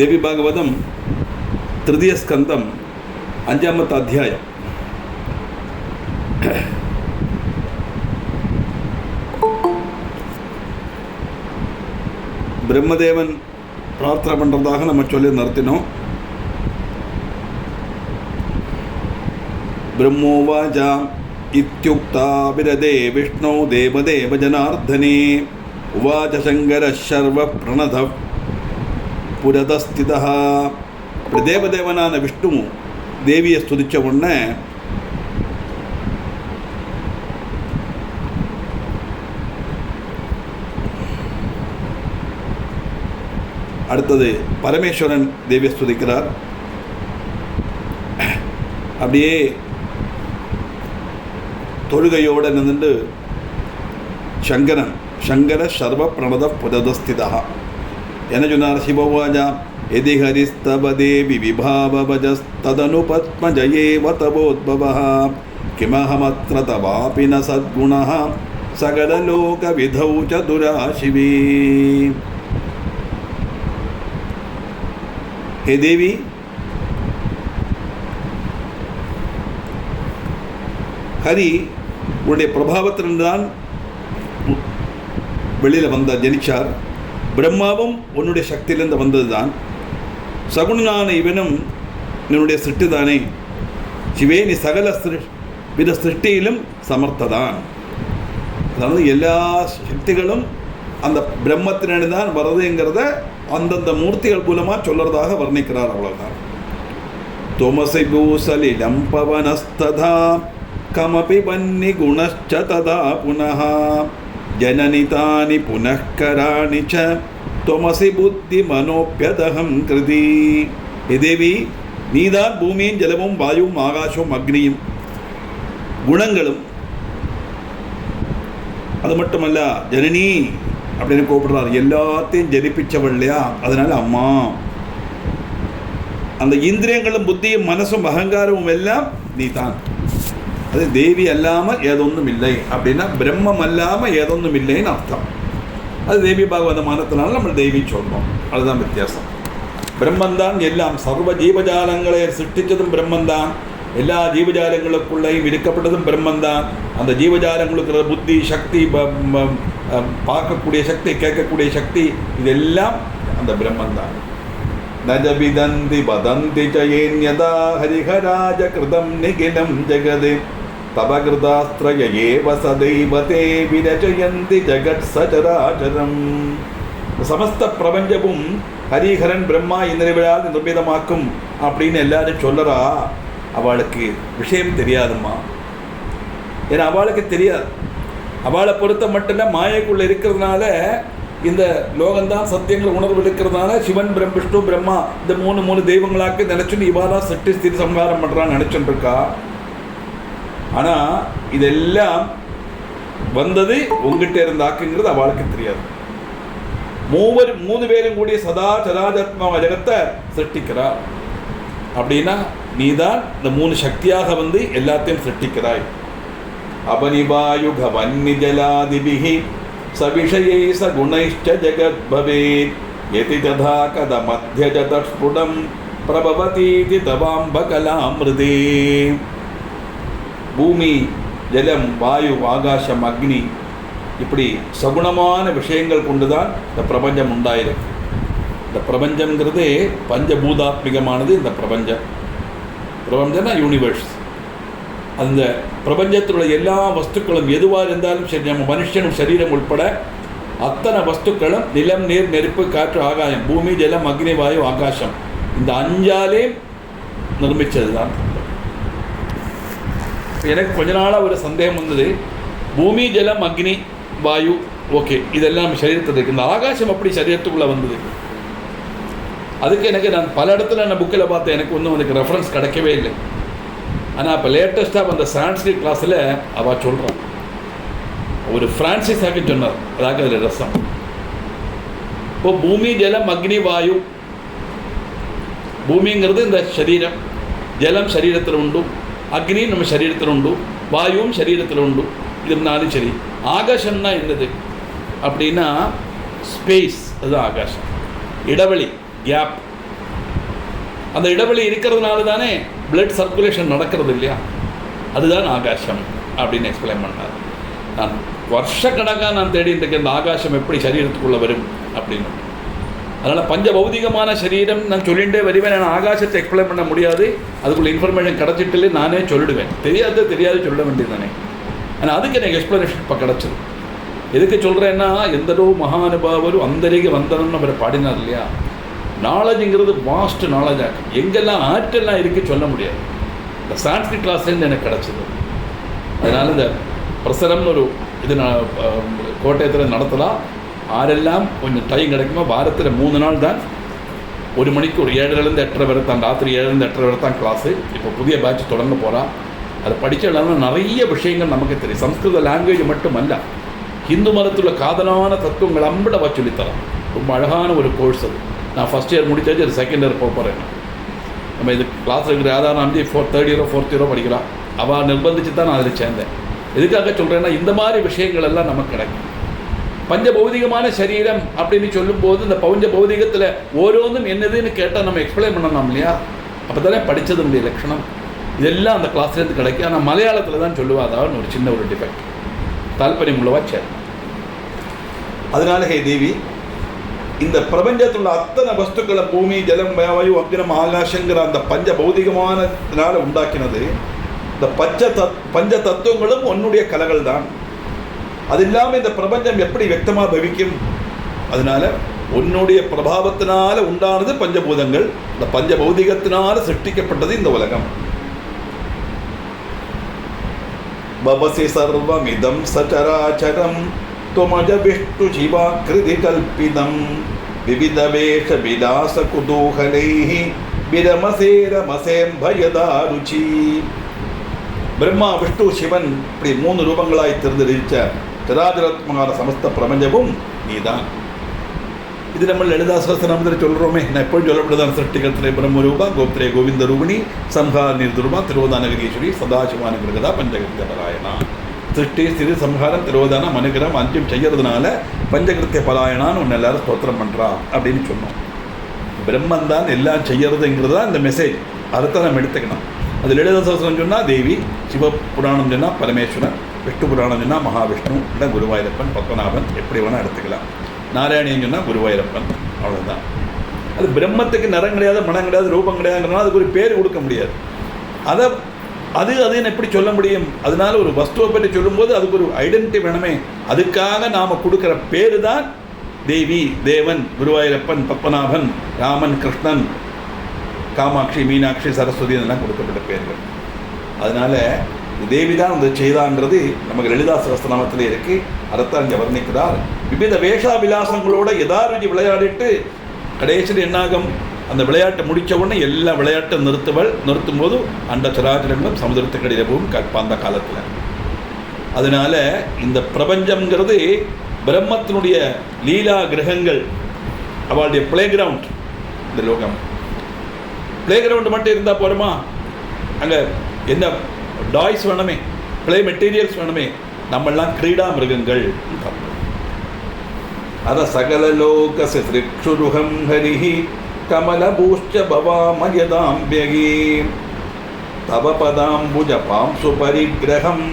ദേവി ഭാഗവതം തൃതീയ സ്കന്ധം 5-ാമത്തെ അധ്യായം. பிரம்மதேவன் பிரார்த்தனை பண்ணுறதாக நம்ம சொல்லி நிறுத்தினோம். பிரம்மோவாச்ச இத்யுக்தா விரதே விஷ்ணோ தேவதேவ ஜனார்தனே உவாச்ச சங்கர சர்வ பிரணத புரதஸ்திதா. தேவதேவனான விஷ்ணு தேவியை ஸ்துதித்த உடனே அடுத்தது பரமேஸ்வரன் தேவியை ஸ்துதிக்கிறார். அப்படியே தொழுகையோடு நின்று சங்கர சர்வ பிரணத புரதஸ்திதா என்ன சொன்னார்? சிவவாஜா எதி ஹரிஸ்தவ தேவி விபாவஜஸ்ததனு பத்மஜயேவ தவோத்பவः கிமஹமத்ர தவாபி ந சத்குணः சகலலோக விதௌ சதுராசிவி. ஹே தேவி, ஹரி உன்னுடைய பிரபாவத்திலிருந்துதான் வெளியில் ஜனிச்சார். பிரம்மாவும் உன்னுடைய சக்தியிலிருந்து வந்தது தான். சகுணனான இவனும் என்னுடைய சிருஷ்டி தானே. சிவே, நீ சகல வித சிருஷ்டியிலும் சமர்த்ததான். அதாவது எல்லா சக்திகளும் அந்த பிரம்மத்தினு தான் வருதுங்கிறத அந்தந்த மூர்த்திகள் மூலமாக சொல்கிறதாக வர்ணிக்கிறார். அவ்வளோதான். தோமசி பூசலிலம் பவனஸ்ததா கமபி வன்னி குணச்ச ததா புனः ஜனனிதானி புனఃகராணி ச தொமசி புத்தி மனோப்யதகம் கிருதி. தேவி, நீதான் பூமியும் ஜலமும் வாயுவும் ஆகாசமும் அக்னியும் குணங்களும். அது மட்டுமல்ல, ஜனனி அப்படின்னு கூப்பிடுறார். எல்லாத்தையும் ஜனிப்பிச்சவள் இல்லையா, அதனால அம்மா. அந்த இந்திரியங்களும் புத்தியும் மனசும் அகங்காரமும் எல்லாம் நீ தான். அது தேவி அல்லாமல் ஏதொன்றும் இல்லை அப்படின்னா பிரம்மம் அல்லாமல் ஏதொன்றும் இல்லைன்னு அர்த்தம். அது தேவி பாகவதமானத்தினால நம்ம தேவி சொல்கிறோம். அதுதான் வித்தியாசம். பிரம்மந்தான் எல்லாம். சர்வ ஜீவஜாலங்களை சிருஷ்டித்ததும் பிரம்மந்தான். எல்லா ஜீவஜாலங்களுக்குள்ளேயும் இருக்கப்பட்டதும் பிரம்மந்தான். அந்த ஜீவஜாலங்களுக்கு புத்தி, சக்தி, பார்க்கக்கூடிய சக்தி, கேட்கக்கூடிய சக்தி, இதெல்லாம் அந்த பிரம்மந்தான். நஜபிதந்தி வதந்தி ஜயேன்யதா ஹரிஹராஜ கிருதம் நிகிலம் ஜெகதே தபகிருதாஸ்திரய ஏவ சதைவ தே விரஜயந்தி ஜெகத் சச்சராச்சரம். சமஸ்த பிரபஞ்சமும் ஹரிஹரன் பிரம்மா இந்திரவிழால் நிர்மிதமாக்கும் அப்படின்னு எல்லாரும் சொல்லறா. அவளுக்கு விஷயம் தெரியாதும்மா. ஏன்னா அவளுக்கு தெரியாது. அவளை பொறுத்த மட்டும் மாயைக்குள்ளே இருக்கிறதுனால, இந்த லோகந்தான் சத்தியங்கள் உணர்வு இருக்கிறதுனால சிவன் விஷ்ணு பிரம்மா இந்த மூணு தெய்வங்களாக்கு நினச்சுன்னு இவாதான் சட்டி ஸ்திதி சம்ஹாரம் பண்ணுறான்னு நினச்சுட்டு இருக்கா. ஆனால் இதெல்லாம் வந்தது உங்ககிட்ட இருந்தாக்குங்கிறது அவளுக்கு தெரியாது. மூணு பேரும் கூடிய சதா சதாஜத்மா ஜகத்தை சிருஷ்டிக்கிறார். அப்படின்னா நீதான் இந்த மூணு சக்தியாக வந்து எல்லாத்தையும் சிருஷ்டிக்கிறாய். அபனிவாயுக வன்னி ஜலாதிபிஹி சவிஷயை சகுணைஷ்ச ஜெகத் பவேத் யதி ததா கத மத்யஜ தஸ்புடம் பிரபவதீதி தவாம்பகலாமிருதே. பூமி, ஜலம், வாயு, ஆகாசம், அக்னி, இப்படி சகுணமான விஷயங்கள் கொண்டுதான் இந்த பிரபஞ்சம் உண்டாயிருக்கு. இந்த பிரபஞ்சம்ங்கிறது பஞ்சபூதாத்மிகமானது. இந்த பிரபஞ்சம்னா யூனிவர்ஸ். அந்த பிரபஞ்சத்தினுடைய எல்லா வஸ்துக்களும் எதுவாக இருந்தாலும் சரி, நம்ம மனுஷனும் சரீரம் உட்பட அத்தனை வஸ்துக்களும் நிலம், நீர், நெருப்பு, காற்று, ஆகாயம், பூமி, ஜலம், அக்னி, வாயு, ஆகாசம், இந்த அஞ்சாலே நிர்மித்தது தான். எனக்கு கொஞ்ச நாளாக ஒரு சந்தேகம் வந்தது. பூமி, ஜலம், அக்னி, வாயு, ஓகே, இதெல்லாம் நம்ம சரீரத்தில் இருக்குது. இந்த ஆகாசம் அப்படி சரீரத்துக்குள்ளே வந்தது. அதுக்கு எனக்கு நான் பல இடத்துல நான் புக்கில் பார்த்தேன். எனக்கு ஒன்றும் எனக்கு ரெஃபரன்ஸ் கிடைக்கவே இல்லை. ஆனால் இப்போ லேட்டஸ்ட்டாக அந்த சான்ஸ்கிரிட் கிளாஸில் அவள் சொல்கிறான். ஒரு ஃப்ரான்சிஸாக சொன்னார். அதாக அதில் ரசம். இப்போ பூமி, ஜலம், அக்னி, வாயு. பூமிங்கிறது இந்த சரீரம், ஜலம் சரீரத்தில் உண்டு, அக்னி நம்ம சரீரத்தில் உண்டு, வாயுவும் சரீரத்தில் உண்டு. இது நாலும் சரி. ஆகாசம்னா என்னது அப்படின்னா ஸ்பேஸ், அதுதான் ஆகாசம். இடைவெளி, கேப். அந்த இடைவெளி இருக்கிறதுனால தானே பிளட் சர்க்குலேஷன் நடக்கிறது இல்லையா, அதுதான் ஆகாசம் அப்படின்னு எக்ஸ்பிளைன் பண்ணார். நான் வருஷக்கணக்காக நான் தேடிட்டு இருக்கேன் இந்த ஆகாசம் எப்படி சரீரத்துக்குள்ளே வரும் அப்படின்னு. அதனால் பஞ்ச பௌதிகமான சரீரம் நான் சொல்லிகிட்டே வருவேன். நான் ஆகாசத்தை எக்ஸ்பிளைன் பண்ண முடியாது, அதுக்குள்ள இன்ஃபர்மேஷன் கிடச்சிட்டு நானே சொல்லிடுவேன். தெரியாது சொல்ல வேண்டியது தானே. ஆனால் அதுக்கு எனக்கு எக்ஸ்ப்ளனேஷன் இப்போ கிடச்சிது. எதுக்கு சொல்கிறேன்னா, எந்தடோ மகானுபாவரு அந்தரிக வந்தனம்னு அவரை பாடினார் இல்லையா. நாலேஜுங்கிறது வாஸ்ட் நாலேஜாக எங்கெல்லாம் ஆற்றெல்லாம் இருக்குது சொல்ல முடியாது. இந்த சான்ஸ்கிரிட் கிளாஸ்லேருந்து எனக்கு கிடச்சிது. அதனால் இந்த பிரசரம்னு ஒரு இது நான் கோட்டயத்தில் நடத்தலாம். ஆரெல்லாம் கொஞ்சம் டைம் கிடைக்குமோ வாரத்தில் 3 நாள் தான், 1 மணிக்கு ஒரு 7:30 8:30 வரை தான், ராத்திரி 7:30 8:30 வரை தான் கிளாஸு. இப்போ புதிய பேட்ச் தொடங்க போகிறான். அதை படித்தா நிறைய விஷயங்கள் நமக்கு தெரியும். சம்ஸ்கிருத லாங்குவேஜ் மட்டுமல்ல, ஹிந்து மதத்தில் காதலான தத்துவங்கள் அம்பிடவா சொல்லித்தரோம். ரொம்ப அழகான ஒரு கோர்ஸ் அது. நான் ஃபஸ்ட் இயர் முடிச்சாச்சு, அது செகண்ட் இயர் போக போகிறேன். நம்ம இது கிளாஸ் இருக்கிற ஆதாரம் அஞ்சு 3rd இயரோ 4th இயரோ படிக்கலாம். அவள் நிர்பந்திச்சு தான் நான் அதில் சேர்ந்தேன். எதுக்காக சொல்கிறேன்னா, இந்த மாதிரி விஷயங்கள் எல்லாம் நமக்கு கிடைக்கும். பஞ்ச பௌதிகமான சரீரம் அப்படின்னு சொல்லும்போது இந்த பஞ்ச பௌதிகத்தில் ஓரோന്നും என்னதுன்னு கேட்டால் நம்ம எக்ஸ்பிளைன் பண்ணணும் இல்லையா. அப்போ தானே படித்ததனுடைய லட்சணம். இதெல்லாம் அந்த கிளாஸ்லேருந்து கிடைக்கும். ஆனால் மலையாளத்தில் தான் சொல்லுவா. அதாவது ஒரு சின்ன ஒரு டிஃபெக்ட், தால்பரியம் உள்ளவா சேரும். அதனால ஹே தேவி, இந்த பிரபஞ்சத்தில் உள்ள அத்தனை வஸ்துக்களை பூமி ஜலம் வாயு அக்னம் ஆகாஷங்கிற அந்த பஞ்ச பௌதிகமானதுனால உண்டாக்கினது. இந்த பஞ்ச தத்துவங்களும் உன்னுடைய கலைகள் தான். அது இல்லாமல் இந்த பிரபஞ்சம் எப்படி வியக்தமாக பவிக்கும்? அதனால உன்னுடைய பிரபாவத்தினால உண்டானது பஞ்சபூதங்கள். இந்த பஞ்சபௌதிகத்தினால சிருஷ்டிக்கப்பட்டது இந்த உலகம். பவசி சர்வமிதம் சச்சராச்சரம் துமஜ விஷ்ணு சிவாக்ருதி கல்பிதம் விவித வேஷ விலாச குதூகலைஹி விரமசேரமசேம்பயதாருச்சி. பிரம்மா விஷ்ணு சிவன் இப்படி 3 ரூபங்களாய் தெரிந்திருச்ச சராச்சராத்மகான சமஸ்த பிரபஞ்சமும் நீதான். இது நம்ம லலிதா சஹஸ்ரநாமத்தில் சொல்கிறோமே. நான் எப்போதும் சொல்லப்படுதான், சிருஷ்டிகத்திலே பிரம்மரூபா கோப்திரே கோவிந்த ரூபிணி சம்ஹார நிர்துருபா திருவோதானகிரீஸ்வரி சதாசிவானுகிரகதா பஞ்சகிருத்திய பராயணா. சிருஷ்டி ஸ்திதி சம்ஹாரம் திருவோதானம் அனுகிரகம் 5 செய்யறதுனால பஞ்சகிருத்திய பராயணான்னு ஒன்று எல்லாரும் ஸ்தோத்திரம் பண்ணுறா அப்படின்னு சொன்னோம். பிரம்மன் தான் எல்லாம் செய்யறதுங்கிறது தான் இந்த மெசேஜ். அதைத்தான் நம்ம எடுத்துக்கணும். அது லலிதா சஹஸ்ரம் சொன்னால் தேவி, சிவபுராணம் சொன்னால் பரமேஸ்வரன், விஷ்ணு புராணம் சொன்னால் மகாவிஷ்ணு, இல்லை குருவாயூரப்பன் பத்மநாபன், எப்படி வேணால் எடுத்துக்கலாம். நாராயணியன் சொன்னால் குருவாயூரப்பன், அவ்வளோதான். அது பிரம்மத்துக்கு நிறம் கிடையாது, மனம் கிடையாது, ரூபம் கிடையாதுங்கிறனால அதுக்கு ஒரு பேர் கொடுக்க முடியாது. அதுன்னு எப்படி சொல்ல முடியும்? அதனால ஒரு வஸ்துவை பற்றி சொல்லும்போது அதுக்கு ஒரு ஐடென்டிட்டி வேணுமே. அதுக்காக நாம் கொடுக்குற பேர் தான் தேவி, தேவன், குருவாயூரப்பன், பத்மநாபன், ராமன், கிருஷ்ணன், காமாட்சி, மீனாட்சி, சரஸ்வதி இதெல்லாம் கொடுக்கப்பட்ட பேர்கள். அதனால தேவி தான் அந்த செய்தாங்கிறது நமக்கு லலிதா சஹஸ்ரநாமத்திலே இருக்கு. அதைத்தான் இங்கே வர்ணிக்கிறார். விவித வேஷாபிலாசங்களோட யதாருஜி விளையாடிட்டு கடைசியில் என்னாகும்? அந்த விளையாட்டை முடித்த உடனே எல்லா விளையாட்டும் நிறுத்தும் போது அந்த சராச்சரங்களும் சமுதிரத்துக்கடியில் போகும் அந்த காலத்தில். அதனால இந்த பிரபஞ்சம்ங்கிறது பிரம்மத்தினுடைய லீலா கிரகங்கள், அவளுடைய பிளே கிரவுண்ட். இந்த லோகம் பிளே கிரவுண்டு மட்டும் இருந்தால் போகிறோமா? அங்கே என்ன டாய்ஸ் வேணுமே, பிளே மெட்டீரியல்ஸ் வேணுமே. நம்மெல்லாம் கிரீடா மிருகங்கள். அத சகல லோக சிருக்ஷுருகம் ஹரிஹி கமலபூஷ்ச பவாமயதாம்பியகி தவ பதாம்புஜ பாம்சு பரிகிரகம்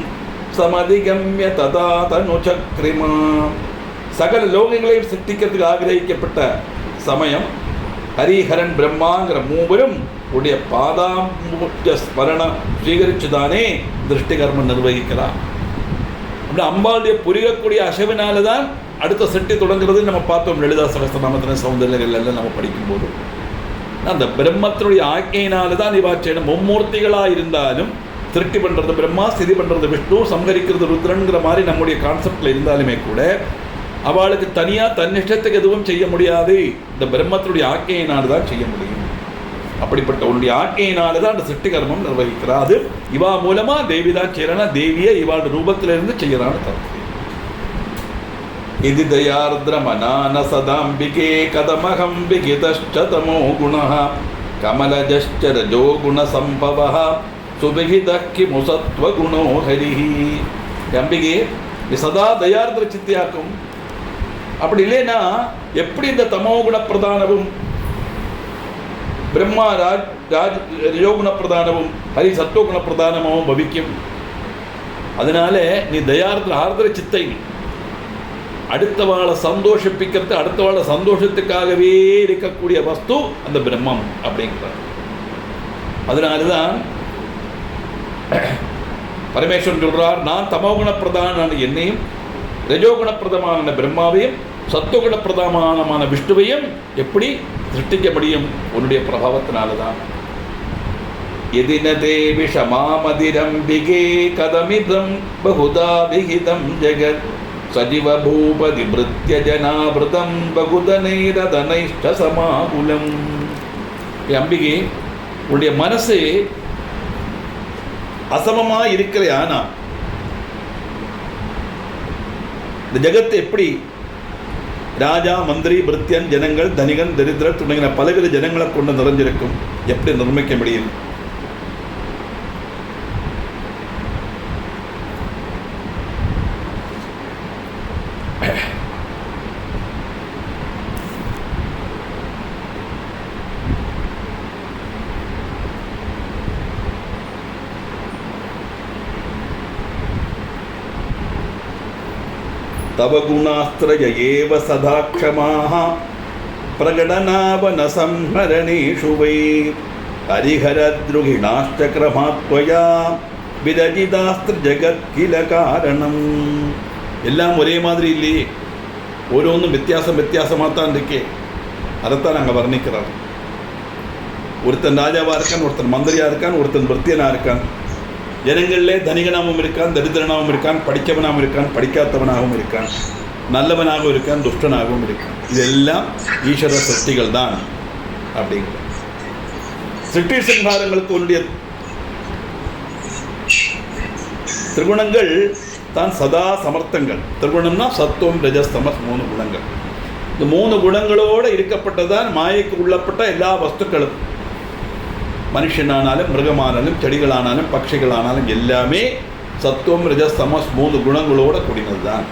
சமதிகம்ய ததா தனுசக்ரிமா. சகல லோகங்களையும் சிருஷ்டிக்கிறதுக்கு ஆகிரகிக்கப்பட்ட சமயம் ஹரிஹரன் பிரம்மாங்கிற மூவரும் உடைய பாதாம்புஜ ஸ்மரணம் ஸ்வீகரிச்சுதானே திருஷ்டி கர்மம் நிர்வகிக்கிறார். அப்படி அம்பாளுடைய புரியக்கூடிய அசைவினால தான் அடுத்த சிருஷ்டி தொடங்குறது நம்ம பார்த்தோம். லலிதா சஹஸ்ரநாமத்தின் சௌந்தர்யங்கள் எல்லாம் நம்ம படிக்கும்போது அந்த பிரம்மத்தினுடைய ஆக்கையினால தான் இவா செய்யணும். மும்மூர்த்திகளாக இருந்தாலும் சிருஷ்டி பண்ணுறது பிரம்மா, ஸ்திதி பண்ணுறது விஷ்ணு, சம்ஹரிக்கிறது ருத்ரன்கிற மாதிரி நம்முடைய கான்செப்டில் இருந்தாலுமே கூட அவளுக்கு தனியாக தன்னிஷ்டத்துக்கு எதுவும் செய்ய முடியாது. இந்த பிரம்மத்தினுடைய ஆக்கையினால தான் செய்ய முடியும். அப்படிப்பட்ட உன்னுடைய ஆக்கையினால தான் அந்த சிருஷ்டி கர்மம் நிர்வகிக்கிறார். அது இவா மூலமாக தேவி தான் செய்யறனா, தேவியை இவாளோட ரூபத்திலிருந்து செய்யறான்னு தப்பு. இது தயார்திரமனான சதாம்பிகே கதமகம் விகிதஷ்டதமோ குணः கமலஜஷ்ச ரஜோ குண சம்பவः சுபிகிதः கிமு சத்வகுணோ ஹரிः. அம்பிகே நீ சதா தயார்திர சித்தியாக்கும். அப்படி இல்லைன்னா எப்படி இந்த தமோ குண பிரதானமும் ബ്രഹ്മ രജോഗുണപ്രധാനവും ഹരി സത്വഗുണപ്രധാനമാവും ഭവിക്കും. அதனால நீ ஆர்திர சித்தை, அடுத்தவாளை சந்தோஷிப்பிக்கிறது, அடுத்தவாளை சந்தோஷத்துக்காகவே இருக்கக்கூடிய வஸ்து அந்த பிரம்மம் அப்படிங்கிறார். அதனால்தான் பரமேஸ்வரன் சொல்றார், நான் தமோகுண பிரதான என்னையும் ரஜோகுணப்பிரதமான பிரம்மாவையும் சத்துவகுணப்பிரதானமான விஷ்ணுவையும் எப்படி சிருஷ்டிக்க முடியும்? உன்னுடைய பிரபாவத்தினால்தான். எதினதே விஷமாமதிரம்பிகே கதமிதம் பகுதா விகிதம் ஜெகத் சஜிவ பூபதி மிருத்ய ஜனாவிரதம் பகுதனைரதனைஷ்ட சமாகுலம். அம்பிகை, உன்னுடைய மனசு அசமமா இருக்கிறானா? இந்த ஜகத்தை எப்படி ராஜா, மந்திரி, பிருத்தியன், ஜனங்கள், தனிகன், தரித்திரர் தொடங்கின பலவித ஜனங்களை கொண்டு நிறைஞ்சிருக்கும். எப்படி நிர்மிக்க முடியும்? தவ குணாஸ்திரய ஏவ சதா க்ஷமாஹ பிரகடனாவன சம்ஹரணேஷு வை ஹரிஹரத்ருகிணாஷ்ட கிரமாத்வயா விரஜிதாஸ்திர ஜகத் கில காரணம். எல்லாம் ஒரே மாதிரி இல்லையே, ஓரோன்றும் வித்தியாசமாக தான் இருக்கே. அதைத்தான் நாங்கள் வர்ணிக்கிறோம். ஒருத்தன் ராஜாவாக இருக்கான், ஒருத்தன் மந்திரியாக இருக்கான், ஒருத்தன் பிருத்தியனாக இருக்கான். ஜனங்களிலே தனிகனாகவும் இருக்கான், தரித்திரனாகவும் இருக்கான், படித்தவனாகவும் இருக்கான், படிக்காதவனாகவும் இருக்கான், நல்லவனாகவும் இருக்கான், துஷ்டனாகவும் இருக்கான். இதெல்லாம் ஈஸ்வர சிருஷ்டிகள் தான். அப்படிங்கிற சிருஷ்டி சங்காரங்களுக்கு உன்னுடைய திரிகுணங்கள் தான் சதா சமர்த்தங்கள். திரிகுணம்னா சத்துவம், ரஜஸ், தமஸ், 3 குணங்கள். இந்த 3 குணங்களோடு இருக்கப்பட்டதான் மாயைக்கு உள்ளப்பட்ட எல்லா வஸ்துக்களும். மனுஷனானாலும், மிருகமானாலும், செடிகளானாலும், பட்சிகளானாலும் எல்லாமே சத்துவம், ரஜஸ், தமஸ் 3 குணங்களோட கூடினது தான்.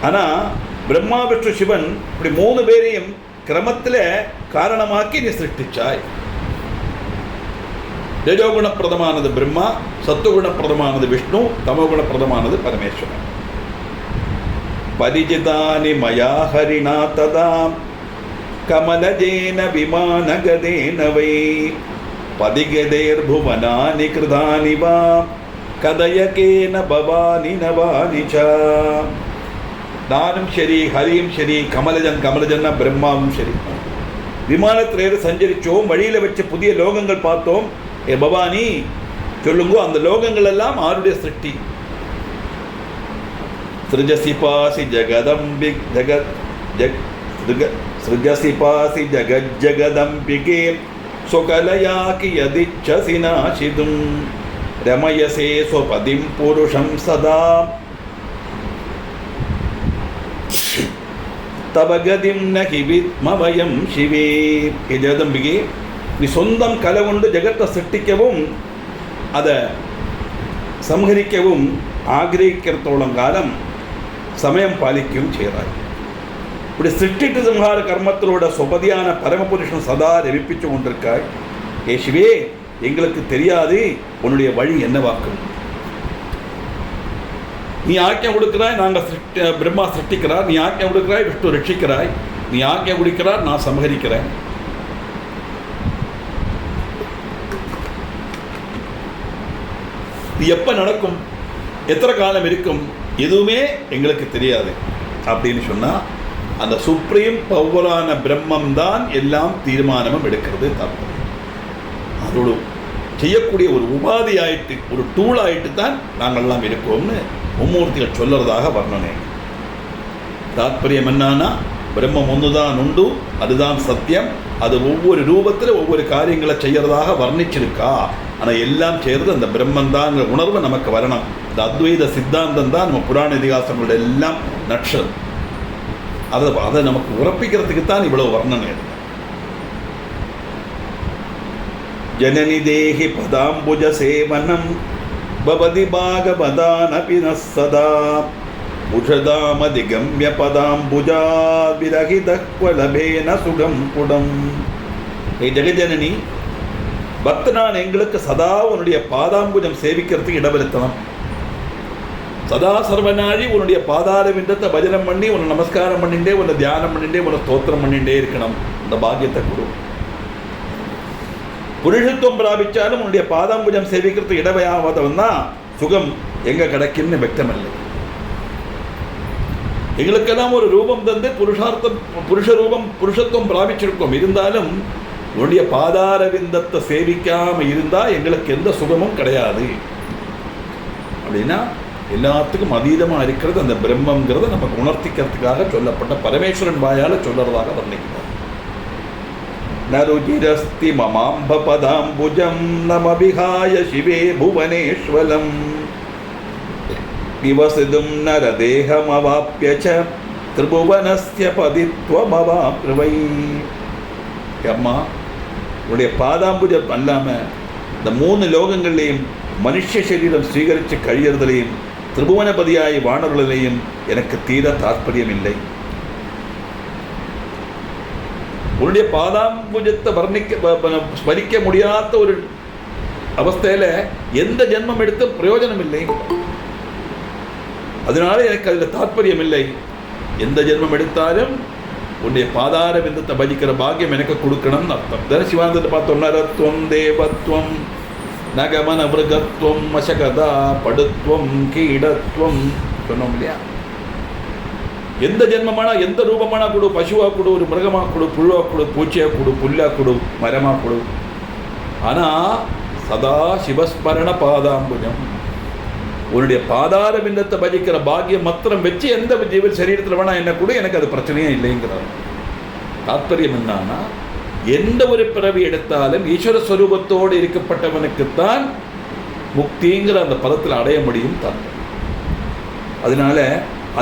ஆனால் பிரம்மா, விஷ்ணு, சிவன் இப்படி 3 பேரையும் கிரமத்தில் காரணமாக்கி நீ சிருஷ்டிச்சாய். ரஜோகுணப்பிரதமானது பிரம்மா, சத்துவகுணப்பிரதமானது விஷ்ணு, தமோகுணப்பிரதமானது பரமேஸ்வரன். பரிஜிதானி மயா ஹரிணா ததா கமலஜேன விமானகதேன வை பதிகதேர்புவனானி கிருதானி வா கதயகேன பவானி நவானி ச. நானும் சரி, ஹரியும் சரி, கமலஜன்னா பிரம்மாவும் சரி, விமானத்தில் சஞ்சரித்தோம், வழியில் வச்ச புதிய லோகங்கள் பார்த்தோம். ஏ பவானி சொல்லுங்கோ, அந்த லோகங்கள் எல்லாம் ஆருடைய சிருஷ்டி? சிருஜசிபாசி ஜகதம்பிக் ஜகத் ஜக் சிருஜசிபாசி ஜகத் ஜகதம்பிகே சுகலயாக்கி யதிச்சசி நாசிதும் ரமயசே ஸ்வபதிம் புருஷம் சதா தவகதிம் நகி வித்மவயம் சிவே. ஏ ஜகதம்பிகே, நீ சொந்தம் கலை கொண்டு ஜெகத்தை சிருஷ்டிக்கவும் அதை சம்ஹரிக்கவும் ஆகிரகிக்கிறதோളം காலம் சமயம் பாலிக்கவும் செய்கிறாய். இப்படி சிருஷ்டிட்டு சம்ஹார கர்மத்திலோட சொபதியான பரமபுருஷன் சதா ரவிப்பிச்சு கொண்டிருக்காய். ஏ சிவே, எங்களுக்கு தெரியாது உன்னுடைய வழி என்னவாக்கும். நீ ஆக்கியம் கொடுக்கிறாய், நாங்கள் பிரம்மா சிருஷ்டிக்கிறார். நீ ஆக்கியம் கொடுக்கிறாய், விஷ்ணு ரட்சிக்கிறாய். நீ ஆக்கியம் கொடுக்கிறார், நான் சம்ஹரிக்கிறேன். இது எப்போ நடக்கும், எத்தனை காலம் இருக்கும், எதுவுமே எங்களுக்கு தெரியாது அப்படின்னு சொன்னால் அந்த சுப்ரீம் பவரான பிரம்மம் தான் எல்லாம் தீர்மானமும் எடுக்கிறது தப்பு. அதோடு செய்யக்கூடிய ஒரு உபாதி ஆயிட்டு, ஒரு டூல் ஆயிட்டு தான் நாங்கள்லாம் இருக்கோம்னு மும்மூர்த்திகள் சொல்லுறதாக வர்ணனை. தாத்பரியம் என்னன்னா, பிரம்மம் ஒன்று தான் உண்டு, அதுதான் சத்தியம். அது ஒவ்வொரு ரூபத்தில் ஒவ்வொரு காரியங்களை செய்யறதாக வர்ணிச்சிருக்கா. ஆனால் எல்லாம் செய்கிறது அந்த பிரம்மந்தாங்கிற உணர்வு நமக்கு வரணும். இந்த அத்வைத சித்தாந்தம் தான் நம்ம புராண இதிகாசங்களோட எல்லாம் நட்சம். அதை நமக்கு உறப்பிக்கிறதுக்கு தான் இவ்வளவு வர்ணனை. ஜனனி தேஹி பதாம்புஜ சேவனம் பவதி பாகவதானபி ந சதா உஷதாமதிகம்ய பதாம்புஜா விரகிதக்வலபேன சுகம் குடம். ஜெகஜனனி, பக்தனான் எங்களுக்கு சதா உன்னுடைய பாதாம்புஜம் சேவிக்கிறதுக்கு இடவருத்தணும். சதா சர்வநாழி உன்னுடைய பாதார விந்தத்தை பஜனம் பண்ணி உன்னை நமஸ்காரம் பண்ணிட்டே, உன்னை தியானம் பண்ணிட்டே, உன்னை ஸ்தோத்திரம் பண்ணிட்டே இருக்கணும். இந்த பாக்கியத்தை கொடு. புருஷத்துவம் பிராபிச்சாலும் உன்னுடைய பாதாம்புஜம் சேவிக்கிறதுக்கு இடவையாவதவன் தான் சுகம் எங்க கிடைக்குன்னு வெக்தமில்லை. எங்களுக்கெல்லாம் ஒரு ரூபம் தந்து புருஷ ரூபம் புருஷத்துவம் பிராபிச்சிருக்கோம். இருந்தாலும் உன்னுடைய பாதார விந்தத்தை சேவிக்காம இருந்தா எங்களுக்கு எந்த சுகமும் கிடையாது. அப்படின்னா எல்லாத்துக்கும் அதீதமாக இருக்கிறது அந்த பிரம்மங்கிறத நமக்கு உணர்த்திக்கிறதுக்காக சொல்லப்பட்ட பரமேஸ்வரன் வாயால சொல்றதாக வர்ணிக்கிறார். நருஜிரஸ்தி மமாம்ப பதாம்புஜம் நமபிஹாய சிவே புவனேஸ்வரம் நிவசிதும் நரதேகமவாப்யச திரிபுவனஸ்ய பதித்வமவாப்ருவை. அம்மா, உன்னுடைய பாதாம்புஜம் அல்லாம இந்த 3 லோகங்கள்லையும் மனுஷ சரீரம் ஸ்வீகரித்து கழியறதுலையும் திரிபுவனபதியாய் வானவர்களையும் எனக்கு தீர தாற்பயம் இல்லை. உன்னுடைய பாதாம்புஜத்தை ஸ்மரிக்க முடியாத ஒரு அவஸ்தையில எந்த ஜென்மம் எடுத்து பிரயோஜனம் இல்லை. அதனால எனக்கு அதில் தாற்பயம் இல்லை. எந்த ஜென்மம் எடுத்தாலும் உன்னுடைய பாதார விந்தத்தை பஜிக்கிற பாக்கியம் எனக்கு கொடுக்கணும்னு அர்த்தம். தரிசிவானத்தை பார்த்தோம். நரத்துவம் தேவத்துவம் நகமன மிருகத்துவம் மசகதா படுத்துவம் கீடத்துவம் சொன்னோம் இல்லையா? எந்த ஜென்மமானா எந்த ரூபமானா கொடு, பசுவா கொடு, ஒரு மிருகமா கொடு, புழுவா கொடு, பூச்சியா கொடு, புல்லா கொடு, மரமா கொடு. ஆனா சதா சிவஸ்மரண பாதாம்புஜம், உன்னுடைய பாதார பிந்தத்தை பஜிக்கிற பாக்கியம் மாத்திரம் வச்சு எந்த ஜீவன் சரீரத்தில் வேணா என்ன கூட எனக்கு அது பிரச்சனையே இல்லைங்கிறார். தாற்பயம் என்னன்னா, எந்த ஒரு பிறவி எடுத்தாலும் ஈஸ்வர ஸ்வரூபத்தோடு இருக்கப்பட்டவனுக்குத்தான் முக்திங்கிற அந்த பதத்தில் அடைய முடியும் தான். அதனால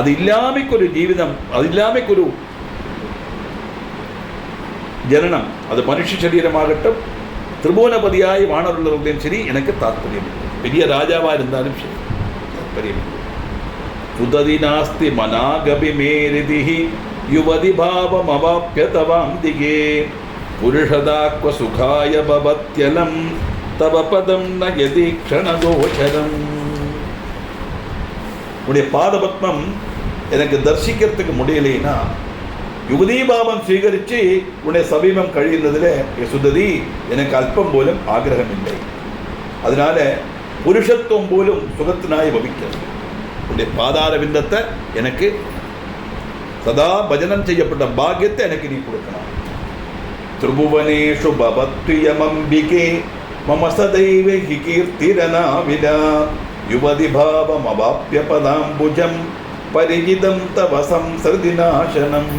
அது இல்லாமைக்கு ஒரு ஜீவிதம், அது இல்லாமைக்கு ஒரு ஜனனம், அது மனுஷ சரீரமாகட்டும் திரிபுவனபதியாய் வானவர்களும் சரி, எனக்கு தாற்பயம் இல்லை. பெரிய ராஜாவா இருந்தாலும் சரி தாற்பயம் இல்லை. சுததி நாஸ்தி மனாகபிமேரிதிஹி யுவதி பாவம் அவாப்ய தவாம் திகே புருஷதாக்வ சுகாய பவத்யலம் தவ பதம் ந யதீக்ஷணகோச்சரம். உன்னுடைய பாதபத்மம் எனக்கு தரிசிக்கிறதுக்கு முடியலைன்னா யுகதீபாவம் ஸ்வீகரித்து உன்னுடைய சமீபம் கழிந்ததில் சுததி எனக்கு அல்பம் போலும் ஆகிரகம் இல்லை. அதனால புருஷத்துவம் போலும் சுகத்தினாய் பவிக்கிறது. உன்னுடைய பாதார விந்தத்தை எனக்கு சதா பஜனம் செய்யப்பட்ட பாக்கியத்தை எனக்கு நீ கொடுக்கணும். திரிபுவனேஷு பவத்யமம்பிகே மம சதைவ ஹி கீர்த்திரநாவிதா யுவதி பாவம் அவாப்ய பதாம்புஜம் பரிஜிதம் தவ சம்சர்தி நாசனம்.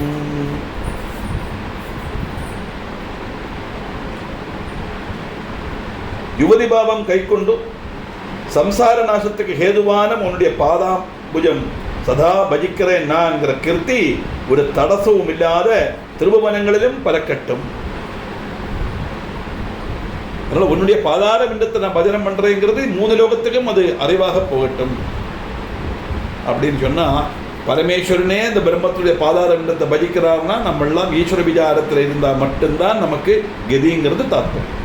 யுவதி பாவம் கைக்கொண்டு சம்சார நாசத்துக்கு ஹேதுவான உன்னுடைய பாதாம்புஜம் சதா பஜிக்கிறேன் நான்கிற கீர்த்தி ஒரு தடசவும் இல்லாத திருபுவனங்களிலும் பறக்கட்டும். அதனால உன்னுடைய பாதார விந்தத்தை நான் பஜனம் பண்றேங்கிறது 3 லோகத்துக்கும் அது அறிவாக போகட்டும் அப்படின்னு சொன்னா, பரமேஸ்வரனே இந்த பிரம்மத்துடைய பாதார விந்தத்தை பஜிக்கிறார்னா நம்ம எல்லாம் ஈஸ்வர விசாரத்தில் இருந்தால் மட்டும்தான் நமக்கு கதிங்கிறது தாத்பரியம்.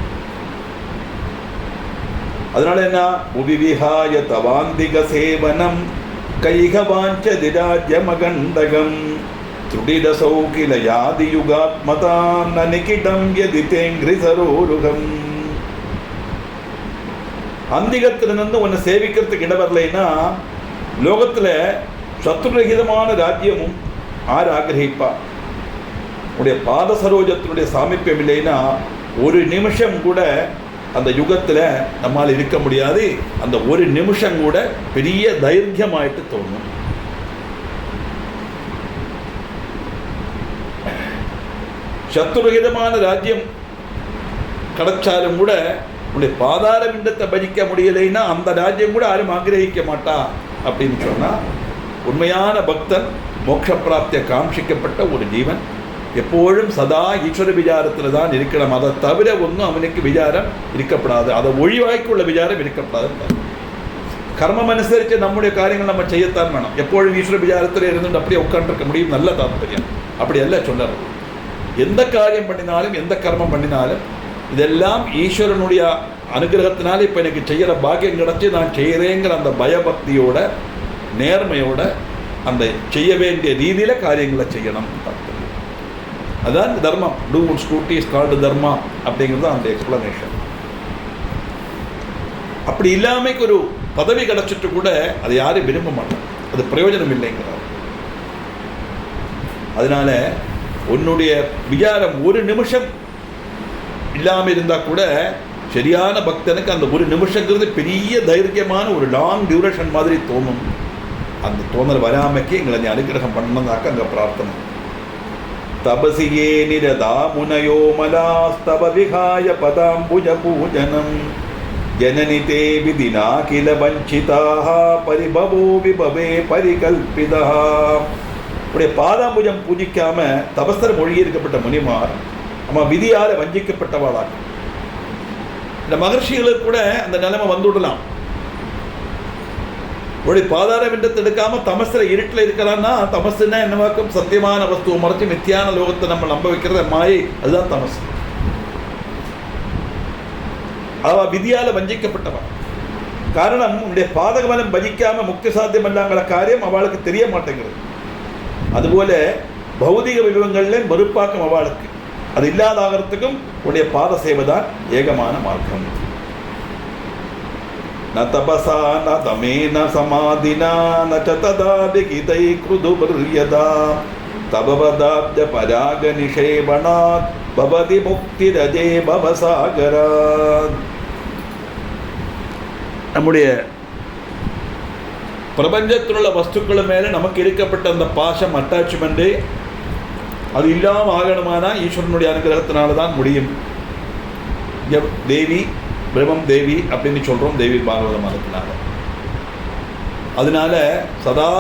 அதனால என்ன, உபிவிஹாய தவாந்திக சேவனம் கைகவாஞ்ச திராஜ்யமகண்டகம் துடித சௌகில யாதி யுகாத்மதாம் நனிகிடம் யதிதேங்கிரி சரோருகம். அந்திகத்திலிருந்து உன்னை சேவிக்கிறதுக்கு இடம் வரலைன்னா லோகத்தில் சத்ருரகிதமான ராஜ்யமும் ஆறு ஆகிரகிப்பா. உடைய பாத சரோஜத்தினுடைய சாமீப்பியம் இல்லைன்னா ஒரு நிமிஷம் கூட அந்த யுகத்தில் நம்மால் இருக்க முடியாது. அந்த ஒரு நிமிஷம் கூட பெரிய தைரியமாயிட்டு தோணும். சத்துரகிதமான ராஜ்யம் கிடைச்சாலும் கூட உடைய பாதார விந்தத்தை பஜிக்க முடியலைன்னா அந்த ராஜ்யம் கூட யாரும் ஆக்கிரகிக்க மாட்டா அப்படின்னு சொன்னா, உண்மையான பக்தன் மோட்ச பிராப்திய காட்சிக்கப்பட்ட ஒரு ஜீவன் எப்போதும் சதா ஈஸ்வர விசாரத்தில் தான் இருக்கணும். அதை தவிர ஒன்றும் அவனுக்கு விசாரம் இருக்கப்படாது, அதை ஒழிவாய்க்குள்ள விசாரம் இருக்கப்படாது. കർമ്മമനുസരിച്ച് നമ്മുടെ കാര്യങ്ങൾ നമ്മൾ ചെയ്യത്താൻ വേണം. എപ്പോഴും ഈശ്വര വിചാരത്തിൽ ഇരുന്നുകൊണ്ട് அப்படியே உட்காந்துருக்க முடியும் நல்ல தாத்பரியம். அப்படியல்ல சொல்லுறது. எந்த காரியம் பண்ணினாலும் எந்த கர்மம் பண்ணினாலும் இதெல்லாம் ஈஸ்வரனுடைய அனுகிரகத்தினால இப்போ எனக்கு செய்கிற பாக்கியம் கிடச்சி நான் செய்கிறேங்கிற அந்த பயபக்தியோட நேர்மையோட அந்த செய்ய வேண்டிய ரீதியில் காரியங்களை செய்யணும். அதுதான் தர்மம். டூ ஸ்கூட்டி இஸ் கால்டு தர்மா அப்படிங்கிறது அந்த எக்ஸ்பிளனேஷன். அப்படி இல்லாமைக்கு ஒரு பதவி கிடச்சிட்டு கூட அதை யாரும் விரும்ப மாட்டாங்க, அது பிரயோஜனம் இல்லைங்கிறார். அதனால உன்னுடைய விசாரம் ஒரு நிமிஷம் இல்லாமல் இருந்தால் கூட சரியான பக்தனுக்கு அந்த ஒரு நிமிஷங்கிறது பெரிய தைரியமான ஒரு லாங் டியூரேஷன் மாதிரி தோணும். அந்த தோணல் வராமைக்கு எங்களை நீ அனுகிரகம் பண்ணதாக்க அங்கே பிரார்த்தனை. தபசியே நிரதா முனையோ மலாஸ்தவ விகாய பதாம்புஜ பூஜனம் ஜனனி தே விதினா கில வஞ்சிதாக பரிபவோ விபவே பரிகல்பிதா. உடைய பாதாம்புஜம் பூஜிக்காம தபஸ்தர் மொழியிருக்கப்பட்ட முனிமார் நம்ம விதியால் வஞ்சிக்கப்பட்டவாளாக. இந்த மகர்ஷிகளுக்கு கூட அந்த நிலைமை வந்துவிடலாம். உடைய பாதார விண்டத்தை எடுக்காம தமஸ்ல இருட்டில் இருக்கிறான்னா தமசுன்னா என்னவாக்கும்? சத்தியமான வஸ்துவை மறைச்சு மித்தியான லோகத்தை நம்ம நம்ப வைக்கிறத மாயை, அதுதான் தமசு. அவ விதியால் வஞ்சிக்கப்பட்டவன். காரணம் உன்னுடைய பாதகமலம் பஜிக்காம முக்தி சாத்தியமல்லாங்கிற காரியம் அவளுக்கு தெரிய மாட்டேங்கிறது. அதுபோல பௌதிக விவரங்களில் மறுப்பாக்கம் அவளுக்கு. அது இல்லாதாகிறதுக்கும் உடைய பாத சேவைதான் ஏகமான மார்க்கம். ந தபசா ந தமேன சமாதினா ந சததா விகிதை கிருதுபர்யதா தபவதாப்ஜ பராக நிஷேவனாத் பவதி முக்தி ரஜே பவசாகராத். நம்முடைய பிரபஞ்சத்தில் உள்ள வஸ்துக்கள் மேலே நமக்கு இருக்கப்பட்ட அந்த பாசம் அட்டாச்மெண்ட்டு அது இல்லாமல் ஆகணுமானா ஈஸ்வரனுடைய அனுகிரகத்தினால தான் முடியும். தேவி பிரம்மம் தேவி அப்படின்னு சொல்கிறோம் தேவி பாகவத மதத்தினால. அதனால சதா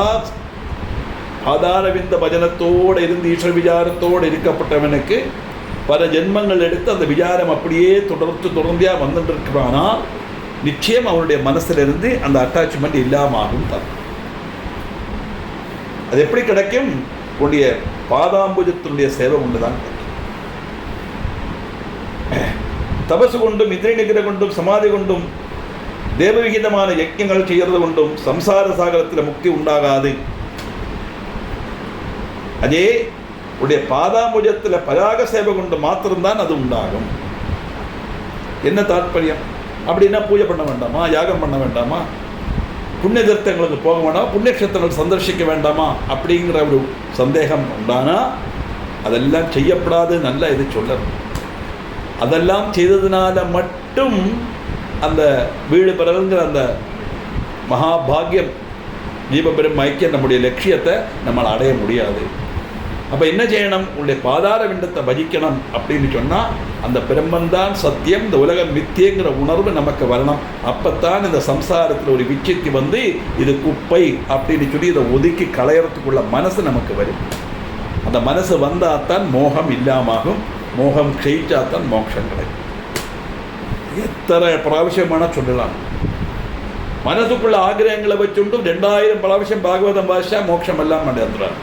ஆதாரவிந்த பஜனத்தோடு இருந்து ஈஸ்வர விசாரத்தோடு இருக்கப்பட்டவனுக்கு பல ஜென்மங்கள் எடுத்து அந்த விசாரம் அப்படியே தொடர்ந்தியா வந்துட்டு இருக்கிறானா நிச்சயம் அவனுடைய மனசிலிருந்து அந்த அட்டாச்மெண்ட் இல்லாமல் ஆகும் தான். அது எப்படி கிடைக்கும்? உன்னுடைய பாதாம்புஜத்தினுடைய சேவை கொண்டுதான் கிடைக்கும். தபசு கொண்டும் இந்திரிய நிகிர கொண்டும் சமாதி கொண்டும் தேவவிகிதமான யஜ்ஞங்கள் செய்கிறது கொண்டும் சம்சார சாகரத்தில் முக்தி உண்டாகாது. அதே உடைய பாதாம்புஜத்தில் பராக சேவை கொண்டு மாத்திரம்தான் அது உண்டாகும். என்ன தாற்பயம்? அப்படின்னா பூஜை பண்ண வேண்டாமா? யாகம் பண்ண வேண்டாமா? புண்ணிய தீர்த்தங்களுக்கு போக வேண்டாமா? புண்ணிய கஷேத்திரங்கள் சந்தர்சிக்க வேண்டாமா? அப்படிங்கிற ஒரு சந்தேகம் உண்டானா அதெல்லாம் செய்யப்படாது. நல்லா இது சொல்லணும். அதெல்லாம் செய்ததுனால மட்டும் அந்த வீடு பெறலுங்கிற அந்த மகாபாகியம் ஜீவபெரும் ஐக்கியம் நம்முடைய லட்சியத்தை நம்மளால் அடைய முடியாது. அப்போ என்ன செய்யணும்? உன்னுடைய பாதார விண்டத்தை பஜிக்கணும் அப்படின்னு சொன்னால் அந்த பிரம்மந்தான் சத்தியம், இந்த உலகம் மித்தியங்கிற உணர்வு நமக்கு வரணும். அப்போத்தான் இந்த சம்சாரத்தில் ஒரு விச்சித்தி வந்து இது குப்பை அப்படின்னு சொல்லி இதை ஒதுக்கி களையறதுக்குள்ள மனசு நமக்கு வரும். அந்த மனசு வந்தால்தான் மோகம் இல்லாமாகும். மோகம் க்ஷயிச்சாத்தான் மோட்சம் கிடைக்கும். எத்தனை பிராവശ്யமான சொல்லலாம். மனசுக்குள்ள ஆகிரகங்களை வச்சுண்டு 2000 பிராവശ്யம் பாகவதம் வாசிச்சா மோட்சம் எல்லாம் அடைந்துறாங்க.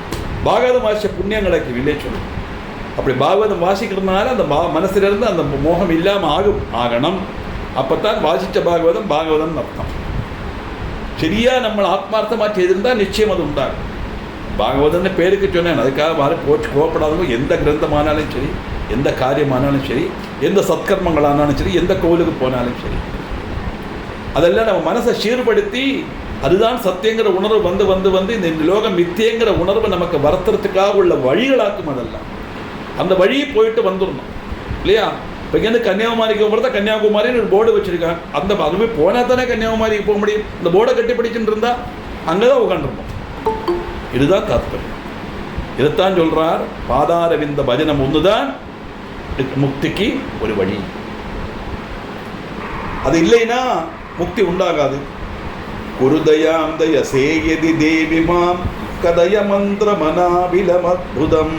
பாகவதம் வாசிச்ச புண்ணியம் கிடைக்கும் இல்லையே சொல்லும். அப்படி பாகவதம் வாசிக்கிறதுனால அந்த மனசிலிருந்து அந்த மோகம் இல்லாமல் ஆகணும். அப்போத்தான் வாசித்த பாகவதம் பாகவதம் அர்த்தம். சரியாக நம்மளை ஆத்மார்த்தமாக செய்திருந்தால் நிச்சயம் அது உண்டாகும். பாகவதம்னு பேருக்கு சொன்னேன், அதுக்காக வர போச்சு கோவப்படாதவங்க. எந்த கிரந்தமானாலும் சரி, எந்த காரியமானாலும் சரி, எந்த சத்கர்மங்களானாலும் சரி, எந்த கோவிலுக்கு போனாலும் சரி, அதெல்லாம் நம்ம மனசை சீர்படுத்தி அதுதான் சத்தியங்கிற உணர்வு வந்து வந்து வந்து இந்த லோகம் மித்தியங்கிற உணர்வு நமக்கு வளர்த்துறதுக்காக உள்ள வழிகளாக்கும். அதெல்லாம் அந்த வழியை போயிட்டு வந்துடணும் இல்லையா? இப்போ இங்கேருந்து கன்னியாகுமரிக்கு போகிறதா கன்னியாகுமரின்னு ஒரு போர்டு வச்சுருக்காங்க. அந்த அதுவே போனால் தானே கன்னியாகுமரிக்கு போக முடியும். இந்த போர்டை கட்டி பிடிச்சுட்டு இருந்தால் அங்கே தான் உட்காந்துருப்போம். இதுதான் தாத்பரியம். இதைத்தான் சொல்கிறார். பாதாரவிந்த பஜனம் ஒன்றுதான் முக்திக்கு ஒரு வழி. அது இல்லைன்னா முக்தி உண்டாகாது. குருதயாம் தயசேயதி தேவிமாம் கதய மந்திர மனாபிலமத்புதம்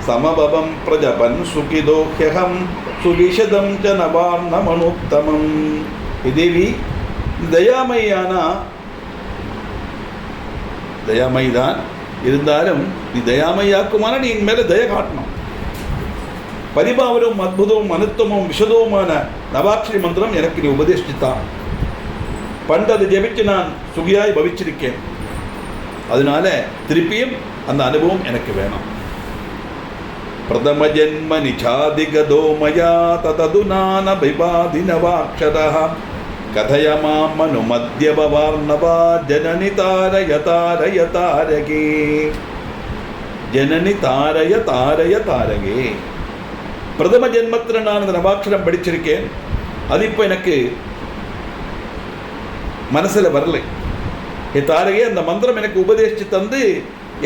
சமபவம் பிரஜபன் சுகிதோஹ்யகம் சுவிஷதம் ஜ நவார்ணமனுத்தமம். தேவி தயாமையானா தயாமயி தான். இருந்தாலும் நீ தயாமயாக்குமான நீ என் மேலே தய காட்டணும். பரிபாவரும் அற்புதமும் அனுத்தமும் விஷதவுமான நவாட்சரி மந்திரம் எனக்கு நீ உபதேசித்தான். பண்டு அதை ஜெபிச்சு நான் சுகியாய் பவிச்சிருக்கேன். அதனால திருப்பியும் அந்த அனுபவம் எனக்கு வேணும். பிரதம ஜென்ம நிச்சாதிகதோ மயா தததுநான பிபாதி நவாக்ஷரஹ கதய மாம் அனுமத்ய பவார்ணவா ஜனனி தாரய தாரய தாரகே ஜனனி தாரய தாரய தாரகே. பிரதம ஜென்மத்தில் நான் அந்த நவாட்சரம் படிச்சிருக்கேன். அது இப்போ எனக்கு மனசில் வரலை. தாரகே, அந்த மந்திரம் எனக்கு உபதேசித்து தந்து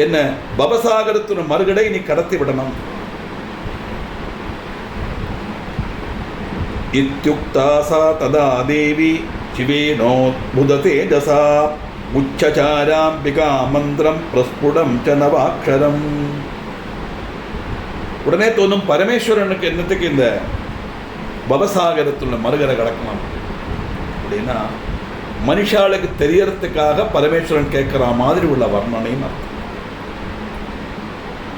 என்ன பவசாகரத்தின் மறுகடை நீ கடத்தி விடணும். இத்யுக்தா சா ததா தேவி சிவேனோத்புத தேஜசா உச்சசாராம்பிகா மந்திரம் பிரஸ்புடம் ச நவாக்ஷரம். உடனே தோன்றும் பரமேஸ்வரனுக்கு என்னத்துக்கு இந்த பவசாகரத்துள்ள மறுகரை கடக்கணும் அப்படின்னா மனுஷாளுக்கு தெரியறதுக்காக பரமேஸ்வரன் கேட்குற மாதிரி உள்ள வர்ணனைன்னு அர்த்தம்.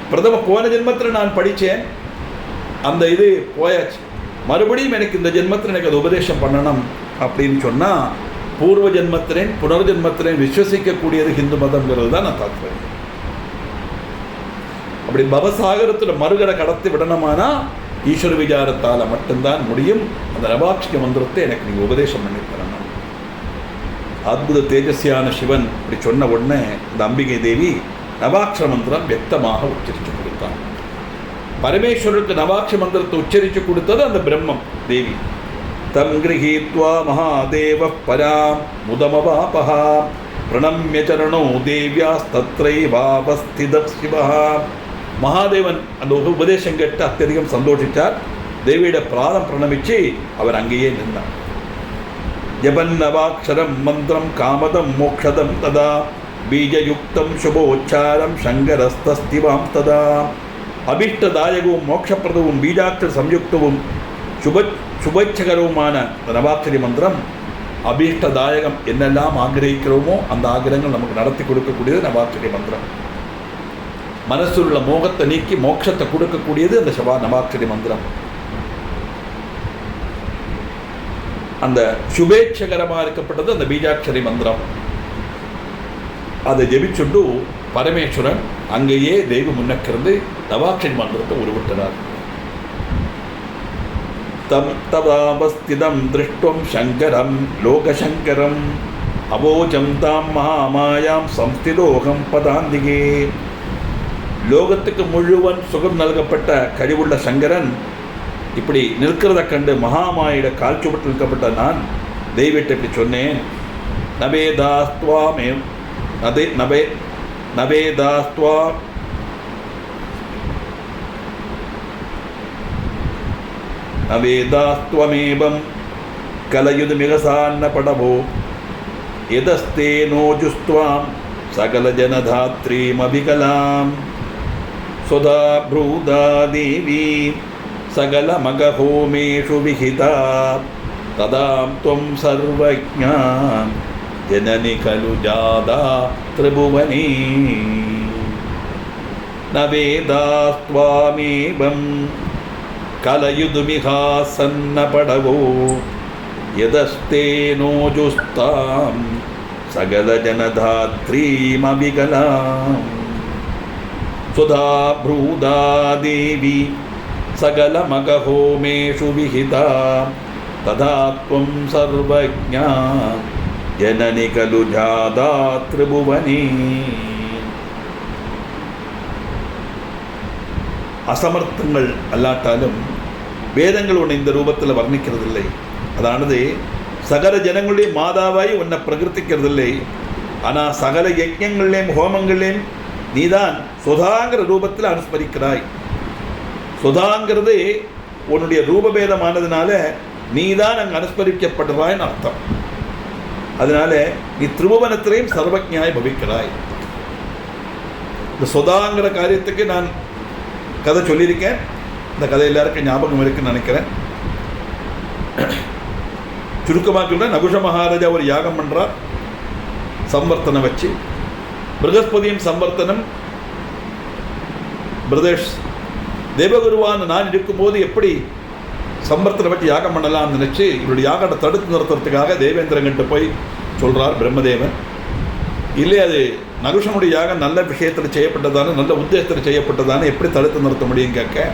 பிரதம போன ஜென்மத்தில் நான் படித்தேன், அந்த இது போயாச்சு. மறுபடியும் எனக்கு இந்த ஜென்மத்தில் எனக்கு அது உபதேசம் பண்ணணும் அப்படின்னு சொன்னால் பூர்வ ஜென்மத்திலேன் புனர்ஜென்மத்திலேன் விஸ்வசிக்கக்கூடியது ஹிந்து மதம்ங்கிறது தான் நான் தாத்பரியம். அப்படி பவசாகரத்தில் மறுகரை கடத்தி விடணுமானா ஈஸ்வர விசாரத்தால் மட்டும்தான் முடியும். அந்த நவாட்சிக மந்திரத்தை எனக்கு நீங்கள் உபதேசம் பண்ணி தரணும். அற்புத தேஜஸ்யான சிவன் இப்படி சொன்ன உடனே இந்த அம்பிகை தேவி நவாட்சர மந்திரம் வெக்தமாக உச்சரித்து கொடுத்தான். பரமேஸ்வரருக்கு நவாட்ச மந்திரத்தை உச்சரித்து கொடுத்தது அந்த பிரம்மம் தேவி. தம் கிரஹீத்வா மகாதேவ பராம் முதமவாபஹா பிரணம்ய சரணோ தேவ்யாஸ்தத்ரைவாவஸ்தித சிவஹ. மகாதேவன் அந்த உபதேசம் கேட்டு அत्यதிகம் சந்தோஷித்தார். தேவியோட பிராதம் பிரணமிச்சு அவர் அங்கேயே நின்றார். ஜபன்னவாக்ஷரம் மந்திரம் காமதம் மோக்ஷதம் ததா பீஜயுக்தம் சுபோச்சாரம் சங்கரஸ்திவாம் ததா. அபீஷ்டதாயகവും மோட்சப்பிரதவும் பீஜாட்சர சம்யுக்தவும் சுபேட்சகரவுமான நவாட்சரி மந்திரம் அபீஷ்டதாயகம் என்னெல்லாம் ஆகிரகிக்கிறோமோ அந்த ஆகிரகங்கள் நமக்கு நடத்தி கொடுக்கக்கூடியது நவாட்சரி மந்திரம். மனசில் உள்ள மோகத்தை நீக்கி மோட்சத்தை கொடுக்கக்கூடியது அந்த நவாட்சரி மந்திரம். அந்த சுபேட்சகரமாக இருக்கப்பட்டது அந்த பீஜாட்சரி மந்திரம். அதை ஜெபிச்சுண்டு பரமேஸ்வரன் அங்கேயே தெய்வ முன்னக்கிருந்து நவாட்சரி மந்திரத்தை உருவிட்டார். தம் தவாவஸ்திதம் திருஷ்டும் சங்கரம் லோகசங்கரம் அவோஜம் தாம் மகாமாயாம் சம்ஸ்திதோகம் பதாந்திகே. லோகத்துக்கு முழுவன் சுகம் நல்கப்பட்ட கழிவுள்ள சங்கரன் இப்படி நிற்கிறத கண்டு மகாமாயிட கால் சுவட்டில் நிற்கப்பட்ட நான் தெய்வத்தை இப்படி சொன்னேன். நவேதாஸ்துவாமே அதே நவேதாஸ்துவா நவேதாஸ்துவமேவம் கலயுது மிகசான்ன படவோ எதஸ்தே நோஜுஸ்துவாம் சகல ஜனதாத்ரீமபிகலாம் சுதா ப்ரூதா தேவி சகல மகஹோமேஷு விஹிதா ததாம் துவம் சர்வஜ்ஞா ஜனனி கலு ஜாதா திரிபுவனே. நவேதாஸ்த்வாமேவம் கலயுதுமிஹாசன்ன படவோ யதஸ்தே நோஜுஸ்தாம் சகல ஜனதாத்ரீமபிகலாம் சுதா ப்ரூதா தேவி சகல மகஹோமேஷு விஹிதா ததா த்வம் சர்வஜ்ஞா ஜனனி கலு ஜாதா திரிபுவனே. அசமர்த்தங்கள் அல்லாட்டாலும் வேதங்கள் உன்னை இந்த ரூபத்தில் வர்ணிக்கிறதில்லை. அதானது சகல ஜனங்களுடைய மாதாவாய் உன்னை பிரகிருத்திக்கிறதில்லை. ஆனால் சகல யஜ்ஞங்கள்லேயும் ஹோமங்கள்லேயும் நீதான் சுதாங்கிற ரூபத்தில் அனுஸ்மரிக்கிறாய். சுதாங்கிறது உன்னுடைய ரூபபேதமானதுனால நீதான் அங்கே அனுஸ்மரிக்கப்படுறாய்னு அர்த்தம். அதனால நீ திரிபுவனத்திலையும் சர்வஜ்ஞாய் பவிக்கிறாய். இந்த சுதாங்கிற காரியத்துக்கு நான் கதை சொல்லியிருக்கேன். இந்த கதை எல்லாருக்கும் ஞாபகம் இருக்குன்னு நினைக்கிறேன். சுருக்கமாக சொல்ல, நகுஷ மகாராஜா ஒரு யாகம் பண்ணுறார். சம்வர்த்தனை வச்சு பிருகஸ்பதியும் சம்பர்த்தனம் பிரதேஷ் தேவகுருவான் நான் இருக்கும்போது எப்படி சம்பர்த்தனை பற்றி யாகம் பண்ணலாம்னு நினச்சி இவருடைய யாகத்தை தடுத்து நிறுத்துறதுக்காக தேவேந்திரங்கிட்ட போய் சொல்கிறார் பிரம்மதேவன். இல்லை, அது நகுஷனுடைய யாகம் நல்ல விஷயத்தில் செய்யப்பட்டதானே, நல்ல உத்தேசத்தில் செய்யப்பட்டதானே, எப்படி தடுத்து நிறுத்த முடியும் கேட்க,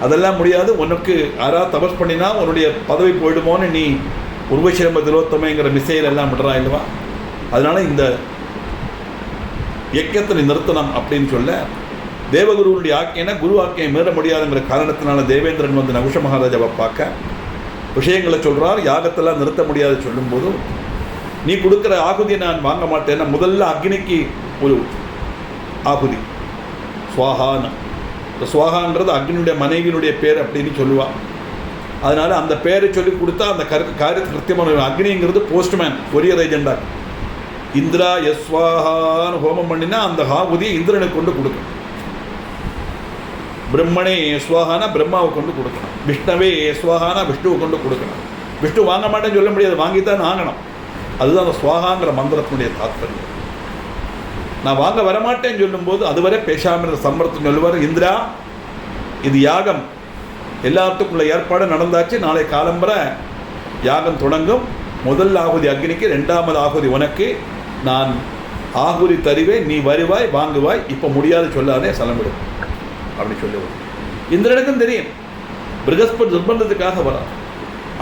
அதெல்லாம் முடியாது, உனக்கு யாராவது தபஸ் பண்ணினா உன்னுடைய பதவி போயிடுமோன்னு நீ உருவசிரம்ப திலோத்தமைங்கிற மிசைல் எல்லாம் விடுறா இல்லவா, அதனால் இந்த யக்கத்தை நிறுத்தணும் அப்படின்னு சொல்ல, தேவகுருவனுடைய ஆக்கையினா குரு ஆக்கையை மீற முடியாதுங்கிற காரணத்தினால தேவேந்திரன் வந்து நகுஷ மகாராஜாவை பார்க்க விஷயங்களை சொல்கிறார். யாகத்தெல்லாம் நிறுத்த முடியாது சொல்லும்போது, நீ கொடுக்குற ஆகுதியை நான் வாங்க மாட்டேன்னா முதல்ல அக்னிக்கு ஒரு ஆகுதி சுவாகான்னு. இந்த சுவாகான்றது அக்னியுடைய மனைவியினுடைய பேர் அப்படின்னு சொல்லுவாள். அதனால் அந்த பேரை சொல்லி கொடுத்தா அந்த காரியத்தை கிருத்தியமான அக்னிங்கிறது போஸ்ட்மேன், கொரியர் ஏஜெண்டாக. இந்திரா யஸ்வாகான்னு ஹோமம் பண்ணினா அந்த ஆகுதியை இந்திரனுக்கு கொண்டு கொடுக்கணும். பிரம்மனே ஸ்வாகானா பிரம்மாவை கொண்டு கொடுக்கணும். விஷ்ணவே ஸ்வாகானா விஷ்ணுவை கொண்டு கொடுக்கணும். விஷ்ணு வாங்க மாட்டேன்னு சொல்ல முடியாது, வாங்கித்தான் ஆகணும். அதுதான் அந்த ஸ்வாகாங்கிற மந்திரத்தினுடைய தாத்பரியம். நான் வாங்க வரமாட்டேன்னு சொல்லும்போது அதுவரை பேசாமல் சம்பரத்தை சொல்லுவார், இந்திரா இது யாகம், எல்லாத்துக்குள்ள ஏற்பாடு நடந்தாச்சு, நாளை காலம்பரை யாகம் தொடங்கும். முதல் ஆகுதி அக்னிக்கு, ரெண்டாவது ஆகுதி உனக்கு, நான் ஆகுதி தருவேன், நீ வருவாய் வாங்குவாய், இப்போ முடியாது சொல்லாதே செலவிடும் அப்படி சொல்லுவோம். இந்திரனுக்கும் தெரியும் பிருகஸ்பதி நிர்பந்தத்துக்காக வரான்.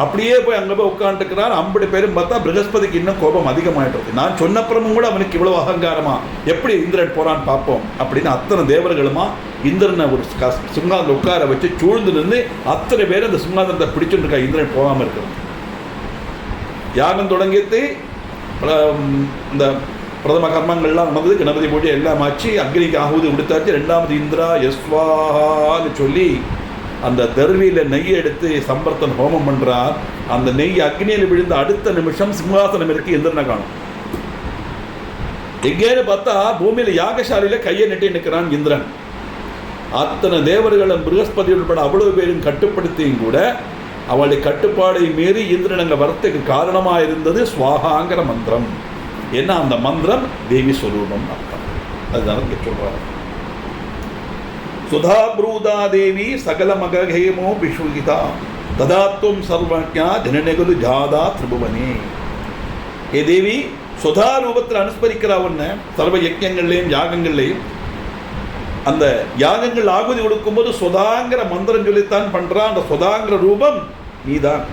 அப்படியே போய் அங்கே போய் உட்காந்துக்கிறார். 50 பேரும் பார்த்தா பிருகஸ்பதிக்கு இன்னும் கோபம் அதிகமாகிட்டது. நான் சொன்னப்புறமும் கூட அவனுக்கு இவ்வளோ அகங்காரமா, எப்படி இந்திரன் போறான்னு பார்ப்போம் அப்படின்னு அத்தனை தேவர்களுமா இந்திரனை ஒரு சிங்காதத்தில் உட்கார வச்சு சூழ்ந்து நின்று அத்தனை பேர் அந்த சிங்காதனத்தை பிடிச்சுட்டு இருக்கா. இந்திரன் போகாமல் இருக்கிறது. யாகம் தொடங்கிட்டு இந்த பிரதம கர்மங்கள்லாம் நடந்தது, கணபதி பூஜை எல்லாம் ஆச்சு, அக்னிக்கு ஆகுதி கொடுத்தாச்சு. ரெண்டாவது இந்திரா யஸ்வான்னு சொல்லி அந்த தர்வியில் நெய் எடுத்து சம்பர்த்தன் ஹோமம் பண்ணுறார். அந்த நெய் அக்னியில் விழுந்த அடுத்த நிமிஷம் சிம்மாசனம் இருக்கு, இந்திரனை காணும். எங்கேன்னு பார்த்தா பூமியில் யாகசாலையில் கையை நெட்டி நிற்கிறான் இந்திரன். அத்தனை தேவர்களும் பிருகஸ்பதி உட்பட அவ்வளவு பேரும் கட்டுப்படுத்தியும் கூட அவளுடைய கட்டுப்பாடை மீறி இந்திரன் அங்கே வரத்துக்கு காரணமாக இருந்தது ஸ்வாகாங்கிற மந்திரம். ஏன்னா அந்த மந்திரம் தேவி ஸ்வரூபம் அர்த்தம். அதுதான் இங்கே சொல்றாரு. சுதா ப்ரூதா தேவி சகல மகஹேமோ விஸ்வகிதா ததாத்வம் சர்வஜா ஜனநெகுது ஜாதா திரிபுவனே. ஏ தேவி சுதா ரூபத்தில் அனுஸ்மரிக்கிறா ஒன்று. சர்வ யஜ்ஞங்கள்லையும் யாகங்கள்லையும் அந்த யாகங்கள் ஆகுதி கொடுக்கும்போது சுதாங்கிற மந்திரம் சொல்லித்தான் பண்றான். அந்த சுதாங்கிற ரூபம் நீதான்.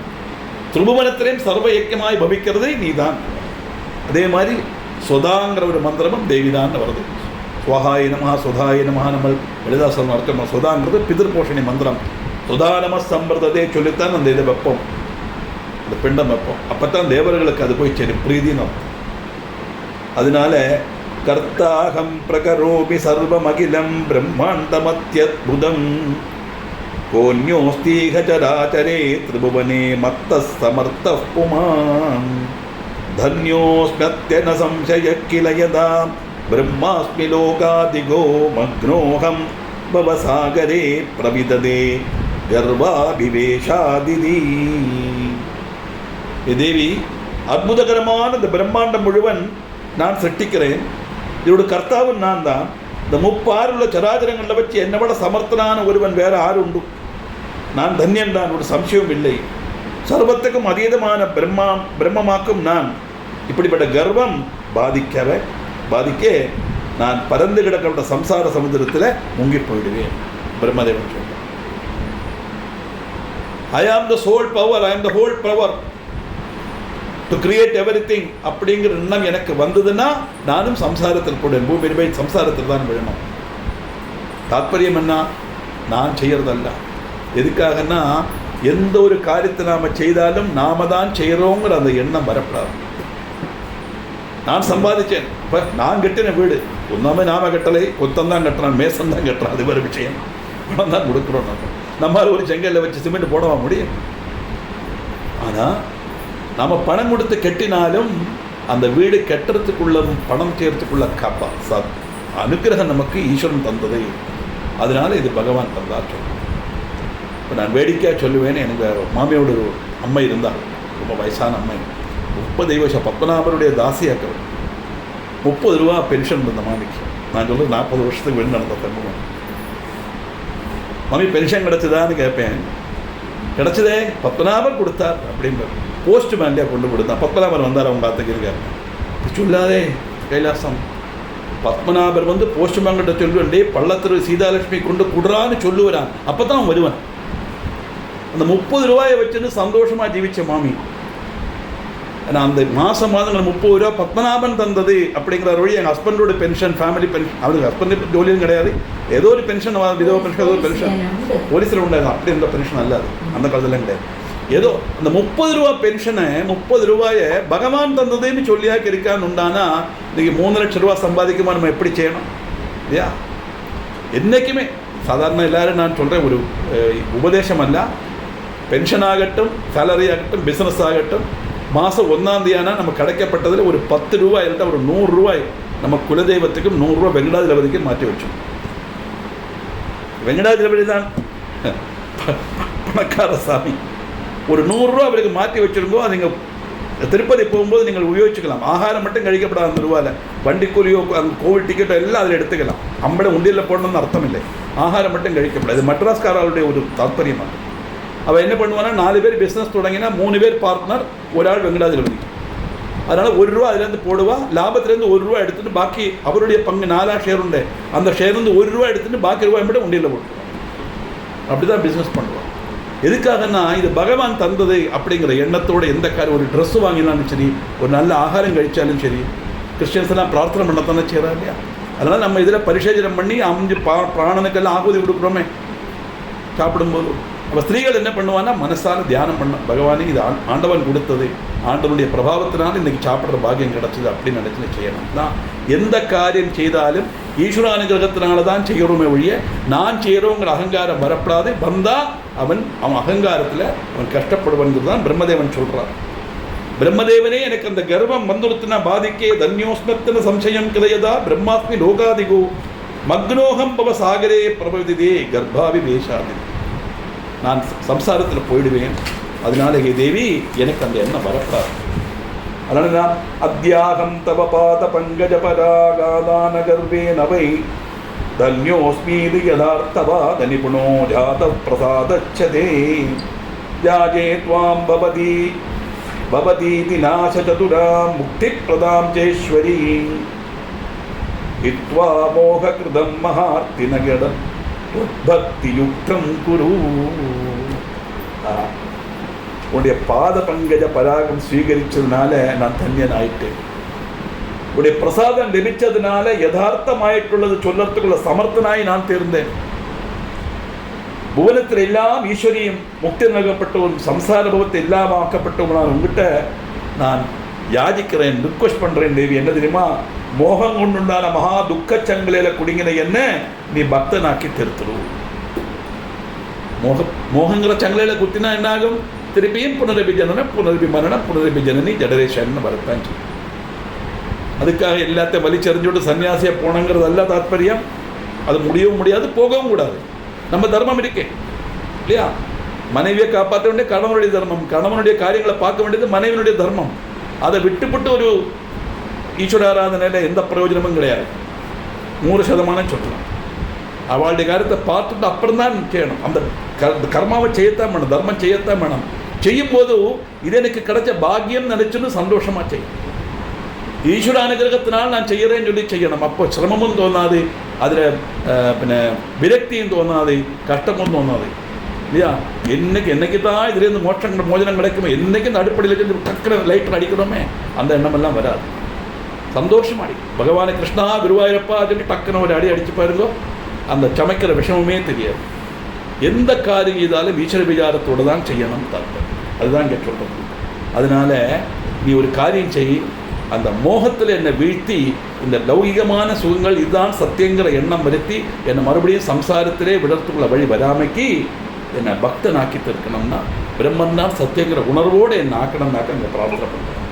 திரிபுவனத்திலையும் சர்வ யஜ்ஞமாய் பவிக்கிறது நீதான். அதே மாதிரி சுதாங்கிற ஒரு மந்திரமும் தேவிதான் வருது. ஸ்வஹாய நமஹ சுதாய நமஹ நம்ம லலிதாசனம் அர்த்தம். சுதாங்கிறது பிதிர்போஷணி மந்திரம். சுதா நம சம்பிரதே சொல்லித்தான் அந்த இதை வைப்போம், அந்த பிண்டம் வைப்போம். அப்போத்தான் தேவர்களுக்கு அது போய் சரி பிரீதின்னு. அதனால கர்த்தாகம் பிரகரோபி சர்வமகிலம் பிரம்மாண்டமத்யத்புதம் கோன்யோஸ்தீஹ சராச்சரே திரிபுவனே மத்தः சமர்த்தः புமான் धन्योऽस्म्यत्य न संशयः किल यदा ब्रह्मास्मि लोकादिगो मग्नोऽहं भवसागरे प्रविददे गर्वाभिवेशादिதி. தேவி அற்புதகரமான இந்த பிரம்மாண்டம் முழுவன் நான் சிருஷ்டிக்கிறேன். இதோட கர்த்தாவும் நான் தான். இந்த 36 சராச்சரங்களில் வச்சு என்னை விட சமர்த்தனான ஒருவன் வேற ஆறு உண்டு. நான் தன்யன் தான், ஒரு சம்சயம் இல்லை. சர்வத்துக்கும் அதீதமான பிரம்மமாக்கும் நான். இப்படிப்பட்ட கர்வம் பாதிக்க நான் பறந்து கிடக்கப்பட்ட சம்சார சமுதிரத்தில் முங்கி போயிடுவேன். பிரம்மதேவன் சொல்றார், ஐ ஆம் த சோல் பவர், ஐ ஆம் the whole power to create everything அப்படிங்கிற எண்ணம் எனக்கு வந்ததுன்னா நானும் சம்சாரத்தில் போடுவேன். பூமியில் போய் சம்சாரத்தில் தான் விழணும். தாற்பயம் என்ன? நான் செய்யறதல்ல. எதுக்காகனா எந்த ஒரு காரியத்தை நாம் செய்தாலும் நாம தான் செய்கிறோங்கிற அந்த எண்ணம் வரப்படாது. நான் சம்பாதிச்சேன், இப்போ நான் கட்டின வீடு ஒன்றாமே நாம கட்டலை, கொத்தந்தான் கட்டுறான், மேசன் தான் கட்டுறான், அது ஒரு விஷயம். பணம் தான் கொடுக்குறோம். நம்மளால் ஒரு செங்கல்ல வச்சு சிமெண்ட் போடவா முடியும்? ஆனால் நம்ம பணம் கொடுத்து கட்டினாலும் அந்த வீடு கட்டுறதுக்குள்ள பணம் செய்யறதுக்குள்ள அனுக்கிரகம் நமக்கு ஈஸ்வரன் தந்ததை. அதனால இது பகவான் தந்தார். இப்போ நான் வேடிக்கையாக சொல்லுவேன், எனக்கு மாமியோட ஒரு அம்மை இருந்தால், ரொம்ப வயசான அம்மை, 30 வருஷம் பத்மநாபருடைய தாசியாக்கிறவர். 30 ரூபா பென்ஷன் இருந்த மாமிக்கு. நான் சொல்கிறது 40 வருஷத்துக்கு வெளில நடந்த சம்பவம். மாமி பென்ஷன் கிடச்சிதான்னு கேட்பேன். கிடச்சதே, பத்மநாபர் கொடுத்தார் அப்படின்ற போஸ்ட் மேன்லேயே கொண்டு கொடுத்தான். பத்மநாபர் வந்தார் அவன் பார்த்துக்கின்னு கேட்பேன். சொல்லாதே கைலாசம், பத்மநாபர் வந்து போஸ்ட் மேன்கிட்ட சொல்லுவேன், பள்ளத்திரு சீதாலட்சுமி கொண்டு குடுறான்னு சொல்லுவான், அப்போ தான் அவன் வருவான். அந்த 30 ரூபாயை வச்சுன்னு சந்தோஷமாக ஜீவிச்ச மாமி. நான் அந்த மாதம் 30 ரூபா பத்மநாபன் தந்தது அப்படிங்கிற வழி எங்கள் ஹஸ்பண்டோட பென்ஷன், ஃபேமிலி பென்ஷன், அவருக்கு ஹஸ்பண்ட் ஜோலியும் கிடையாது, ஏதோ ஒரு பென்ஷன், விதவ பென்ஷன், ஏதோ ஒரு பென்ஷன் போலீஸில் உண்டாது. அப்படி இருந்த பென்ஷன் அல்லாது, அந்த காலத்தில் கிடையாது. ஏதோ அந்த 30 ரூபா பென்ஷனை 30 ரூபாயை பகவான் தந்ததுன்னு சொல்லியாக்கி இருக்கான்னு உண்டானா இன்றைக்கி 3 லட்சம் ரூபா சம்பாதிக்குமா நம்ம எப்படி செய்யணும் இல்லையா? என்றைக்குமே சாதாரண எல்லாரும் நான் சொல்கிறேன், ஒரு உபதேசம் அல்ல, பென்ஷன் ஆகட்டும், சேலரி ஆகட்டும், பிஸ்னஸ் ஆகட்டும், மாதம் 1ஆம் தேதியானா நம்ம கிடைக்கப்பட்டதில் ஒரு 10 ரூபாய் இல்லைன்னா ஒரு 100 ரூபாய் நம்ம குலதெய்வத்துக்கும் 100 ரூபா வெங்கடாஜலபதிக்கும் மாற்றி வச்சோம். வெங்கடாஜலபதி தான் பணக்கார சாமி. ஒரு 100 ரூபா அவருக்கு மாற்றி வச்சுருங்கோ. அது நீங்கள் திருப்பதி போகும்போது நீங்கள் உபயோகிச்சுக்கலாம். ஆகாரம் மட்டும் கழிக்கப்படாது அந்த ரூபாயில். வண்டி கூலியோ அந்த கோவில் டிக்கெட்டோ எல்லாம் அதில் எடுத்துக்கலாம். அம்பளை உண்டியில் போடணும்னு அர்த்தம் இல்லை, ஆகாரம் மட்டும் கழிக்கப்படாது. இது மெட்ராஸ்காரருடைய ஒரு தாற்பயமாக. அவள் என்ன பண்ணுவான்னா 4 பேர் பிஸ்னஸ் தொடங்கினா 3 பேர் பார்ட்னர், ஒரு ஆள் வெங்கடாஜலபதி. அதனால் 1 ரூபா அதுலேருந்து போடுவா, லாபத்துலேருந்து 1 ரூபா எடுத்துகிட்டு பாக்கி அவருடைய பங்கு 4 ஷேர் உண்டு, அந்த ஷேர்லேருந்து 1 ரூபா எடுத்துகிட்டு பாக்கி ரூபாய் மட்டும் உண்டியில் போட்டுருவான். அப்படி தான் பிஸ்னஸ் பண்ணுவான். எதுக்காகனா இது பகவான் தந்தது அப்படிங்கிற எண்ணத்தோடு எந்த காரியம், ஒரு ட்ரெஸ்ஸு வாங்கினாலும் சரி, ஒரு நல்ல ஆகாரம் கழித்தாலும் சரி, கிறிஸ்டியன்ஸ் எல்லாம் பிரார்த்தனை பண்ணத்தானே செய்கிறா இல்லையா? அதனால் நம்ம இதில் பரிசேஜனம் பண்ணி 5 பிராணனுக்கெல்லாம் ஆகுதி கொடுக்குறோமே சாப்பிடும்போது. அப்போ ஸ்திரீகள் என்ன பண்ணுவான்னா மனசால தியானம் பண்ண, பகவானே இது ஆண்டவன் கொடுத்தது, ஆண்டவனுடைய பிரபாவத்தினால இன்றைக்கி சாப்பிட்ற பாக்கியம் கிடச்சிது அப்படின்னு நினச்சி செய்யணும். தான் எந்த காரியம் செய்தாலும் ஈஸ்வர அனுகிரகத்தினால தான் செய்கிறோமே ஒழிய நான் செய்கிறோங்கிற அகங்காரம் வரப்படாது. வந்தால் அவன் அகங்காரத்தில் அவன் கஷ்டப்படுவன்கிறது தான் பிரம்மதேவன் சொல்கிறான். பிரம்மதேவனே எனக்கு அந்த கர்வம் வந்துடுத்துனா பாதிக்கே தன்யோஸ்மத்தின சம்சயம் கிளையதா பிரம்மாஸ்மி லோகாதிகோ மக்னோகம் பவ சாகரே பிரபவிதே கர்ப்பாவி வேஷாதி. நான் சம்சாரத்தில் போயிடுவேன், அதனால ஹே தேவி எனக்கு அந்த எண்ணம் வரப்படாது. அதனால நான் அத்தியாகம் தவ பாத பங்கஜ பராகாதான கர்வே நவை தன்யோஸ்மீதி யதார்த்தவாத நிபுணோ ஜாத பிரசாதச்சதே யாஜே த்வாம் பவதீதி நாச சதுராம் முக்தி பிரதாம் சேஸ்வரி இத்வா மோககிருதம் மஹார்த்தி நகடம் பக்தி யுக்தம் குரு. உன்னுடைய பாத பங்கஜ பராகம் ஸ்வீகரிச்சதுனால நான் தன்யன் ஆயிட்டேன். உடைய பிரசாதம் லபிச்சதுனால யதார்த்தமாയിട്ടുள்ளது சொல்லறதுக்குள்ள சமர்த்தனாய் நான் தேர்ந்தேன். புவனத்தில் எல்லாம் ஈஸ்வரியும் முக்தி நகப்பட்டவன், சம்சார பவத்தை எல்லாம் ஆக்கப்பட்டவன் நான் உங்ககிட்ட நான் யாஜிக்கிறேன், ரிக்வெஸ்ட் பண்ணுறேன் தேவி. என்ன தெரியுமா? மோகம் கொண்டுண்டான மகா துக்க சங்கலையில் குடுங்கின என்ன நீ பக்தனாக்கி திருத்துரு. மோகங்கிற சங்கலையில் குத்தினா என்னாகும்? திருப்பியும் புனரபி ஜனனம், புனரபி மரணம், புனரபி ஜனனி ஜடரேஷன் வரத்தான் சொல்லி. அதுக்காக எல்லாத்தையும் வலிச்செறிஞ்சோட்டு சன்னியாசியாக போனங்கிறது அல்ல தாற்பயம். அது முடியவும் முடியாது, போகவும் கூடாது. நம்ம தர்மம் இருக்கே இல்லையா? மனைவியை காப்பாற்ற வேண்டிய கணவனுடைய தர்மம், கணவனுடைய காரியங்களை பார்க்க வேண்டியது மனைவியினுடைய தர்மம். அதை விட்டுப்பட்டு ஒரு ஈஸ்வர ஆராதனையில் எந்த பிரயோஜனமும் கிடையாது. 100% சொல்லலாம். அவளுடைய காரியத்தை பார்த்துட்டு அப்புறம் தான் செய்யணும். அந்த கர்மாவை செய்யத்தான் வேணும், தர்மம் செய்யத்தான் வேணும். செய்யும்போது இது எனக்கு கிடைச்ச பாக்கியம் நினைச்சுன்னு சந்தோஷமாக செய்யும். ஈஸ்வர அனுகிரகத்தினால் நான் செய்கிறேன்னு சொல்லி செய்யணும். அப்போ சிரமமும் தோணாது, அதில் பின்ன விரக்தியும் தோணாது, கஷ்டமும் தோணாது இல்லையா? என்னைக்கு தான் இதுலேருந்து மோச்சனம் கிடைக்குமோ, என்னைக்கு இந்த அடிப்படையில் டக்குனு லைட்டர் அடிக்கிறோமே அந்த எண்ணமெல்லாம் வராது. சந்தோஷமாடி பகவானை கிருஷ்ணா குருவாயூரப்பா சொல்லி டக்குன்னு ஒரு அடிச்சு பாருங்கோ, அந்த சமைக்கிற விஷயமுமே தெரியாது. எந்த காரியம் செய்தாலும் ஈஸ்வர விசாரத்தோடு தான் செய்யணும் தாற்பயம். அதுதான் இங்கே சொல்கிறது. அதனால நீ ஒரு காரியம் செய், அந்த மோகத்தில் என்னை வீழ்த்தி இந்த லௌகிகமான சுகங்கள் இதுதான் சத்தியங்கிற எண்ணம் வருத்தி என்னை மறுபடியும் சம்சாரத்திலே விடத்துக்குள்ள வழி வராமைக்கு என்னை பக்தனாக்கி இருக்கணும்னா பிரம்மன் தான் சத்தியங்கிற உணர்வோடு என்னை ஆக்கணும்னாக்க அங்கே பிரார்த்தனை பண்ணுறேன்.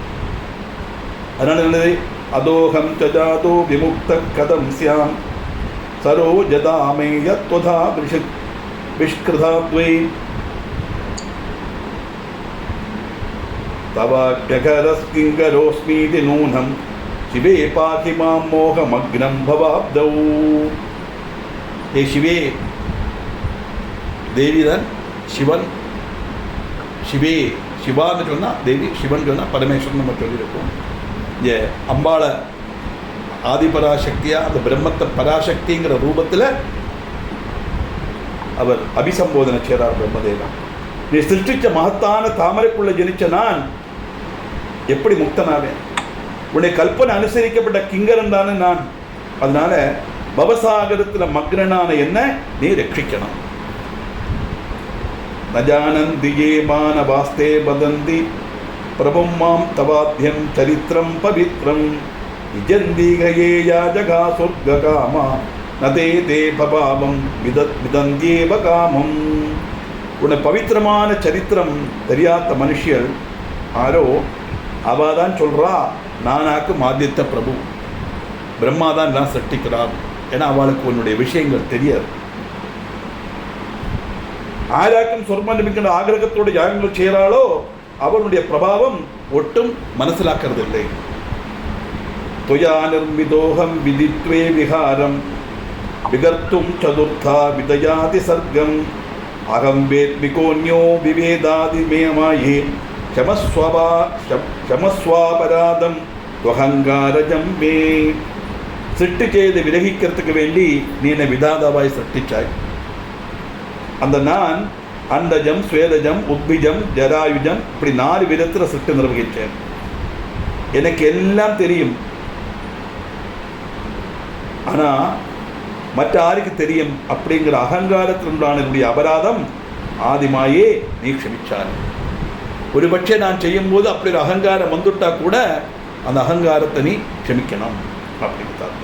அதனால என்னது? அதோகம் ஜாதோ விமுக்த கதம் சியாம் சரோ ஜதாமே யத்வதா விஷ்கிருதாத்வை தவாக்யகரஸ்கிங்கரோஸ்மீதி நூனம் சிவே பாகி மாம் மோகமக்னம் பவாப்தௌ. ஏ சிவே, தேவிதான் சிவன். சிவே, சிவான்னு சொன்னால் தேவி, சிவன் சொன்னால் பரமேஸ்வரன் நம்ம சொல்லியிருக்கோம். ஏ அம்பாளை ஆதிபராசக்தியாக அந்த பிரம்மத்தை பராசக்திங்கிற ரூபத்தில் அவர் அபிசம்போதனை செய்கிறார் பிரம்மதேவன். நீ சிருஷ்டிச்ச மகத்தான தாமரைக்குள்ள ஜனிச்ச நான் எப்படி முக்தனாவேன்? உன்னை கல்பனை அனுசரிக்கப்பட்ட கிங்கரன் தானே நான். அதனால பவசாகரத்தில் மக்னான என்ன நீ ரட்சிக்கணும். நஜானந்தியே மானவாஸ்தே வதந்தி பிரபும் மாம் தவாத்யம் சரித்திரம் பவித்ரம் நிஜந்தீகயே யாஜகா சொர்க்காமா நதே தே பபாவம் விதந்தியேவ காமம். உன்னை பவித்திரமான சரித்திரம் தெரியாத மனுஷியர் ஆரோ அவள் தான் சொல்கிறா, நானாக்கு மாத்தியத்த பிரபு பிரம்மா தான் எல்லாம் சட்டிக்கிறார். ஏன்னா அவளுக்கு உன்னுடைய விஷயங்கள் தெரியாது. ஆராக்கும் சொர்ம நிமிக்கின்ற ஆகிரகத்தோட யாகங்கள் செய்கிறாளோ அவனுடைய பிரபாவம் ஒட்டும் மனசிலாக்கிறது இல்லை. துயா நிர்மிதோகம் விதித்வே விஹாரம் விகர்த்தும் சதுர்த்தா விதயாதி சர்க்கம் அகம் வேத்மிகோன்யோ விவேதாதி மேமாயே க்ஷமஸ்வாபராதம் துவஹங்காரஜம் மே. சிட்டு செய்து விலகிக்கிறதுக்கு வேண்டி நீ என்னை விதாதாவாய் சட்டிச்சாய். அந்த நான் அண்டஜம் ஸ்வேதஜம் உத்பிஜம் ஜராயுஜம் இப்படி 4 விதத்தில் சிட்டு நிர்வகித்தேன். எனக்கு எல்லாம் தெரியும். ஆனால் மற்ற ஆருக்கு தெரியும் அப்படிங்கிற அகங்காரத்தில் உண்டான என்னுடைய அபராதம் ஆதிமாயே நீ க்ஷமிச்சார். ஒரு பட்சே நான் செய்யும்போது அப்படி ஒரு அகங்காரம் வந்துட்டா கூட அந்த அகங்காரத்தை நீ க்ஷமிக்கணும் அப்படிங்கிறார்.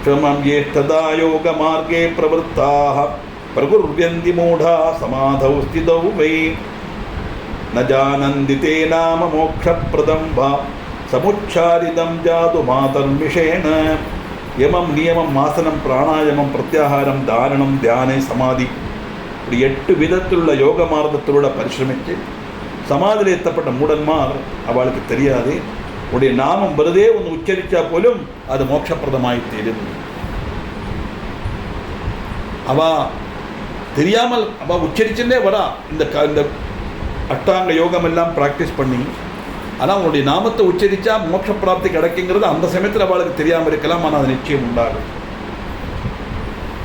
க்ஷமம் ஏ ததா யோக மார்க்கே பிரவருத்தாக பிரகுர்வியந்தி மூடா சமாதௌ ஸ்திதௌ வை ந ஜானந்தி தே நாம மோக்ஷப்ரதம் வா சமுச்சாரிதம் ஜாது மாதர்மிஷேன. யமம் நியமம் ஆசனம் பிராணாயாமம் பிரத்யாகாரம் தாரணம் தியானை சமாதி இப்படி 8 விதத்திலுள்ள யோக மார்க்கத்தோட பரிசிரமித்து சமாதியில் எத்தப்பட்ட மூடன்மார் அவளுக்கு தெரியாது. உடைய நாமம் வருதே ஒன்று உச்சரித்தா போலும் அது மோட்சப்பிரதமாய் தீரும். அவ தெரியாமல் அவ உச்சரிச்சுட்டே வரா. இந்த அஷ்டாங்க யோகம் எல்லாம் ப்ராக்டிஸ் பண்ணி, ஆனால் உன்னுடைய நாமத்தை உச்சரித்தா மோட்ச பிராப்தி கிடைக்குங்கிறது அந்த சமயத்தில் அவளுக்கு தெரியாமல் இருக்கலாம். ஆனால் அது நிச்சயம் உண்டாகும்.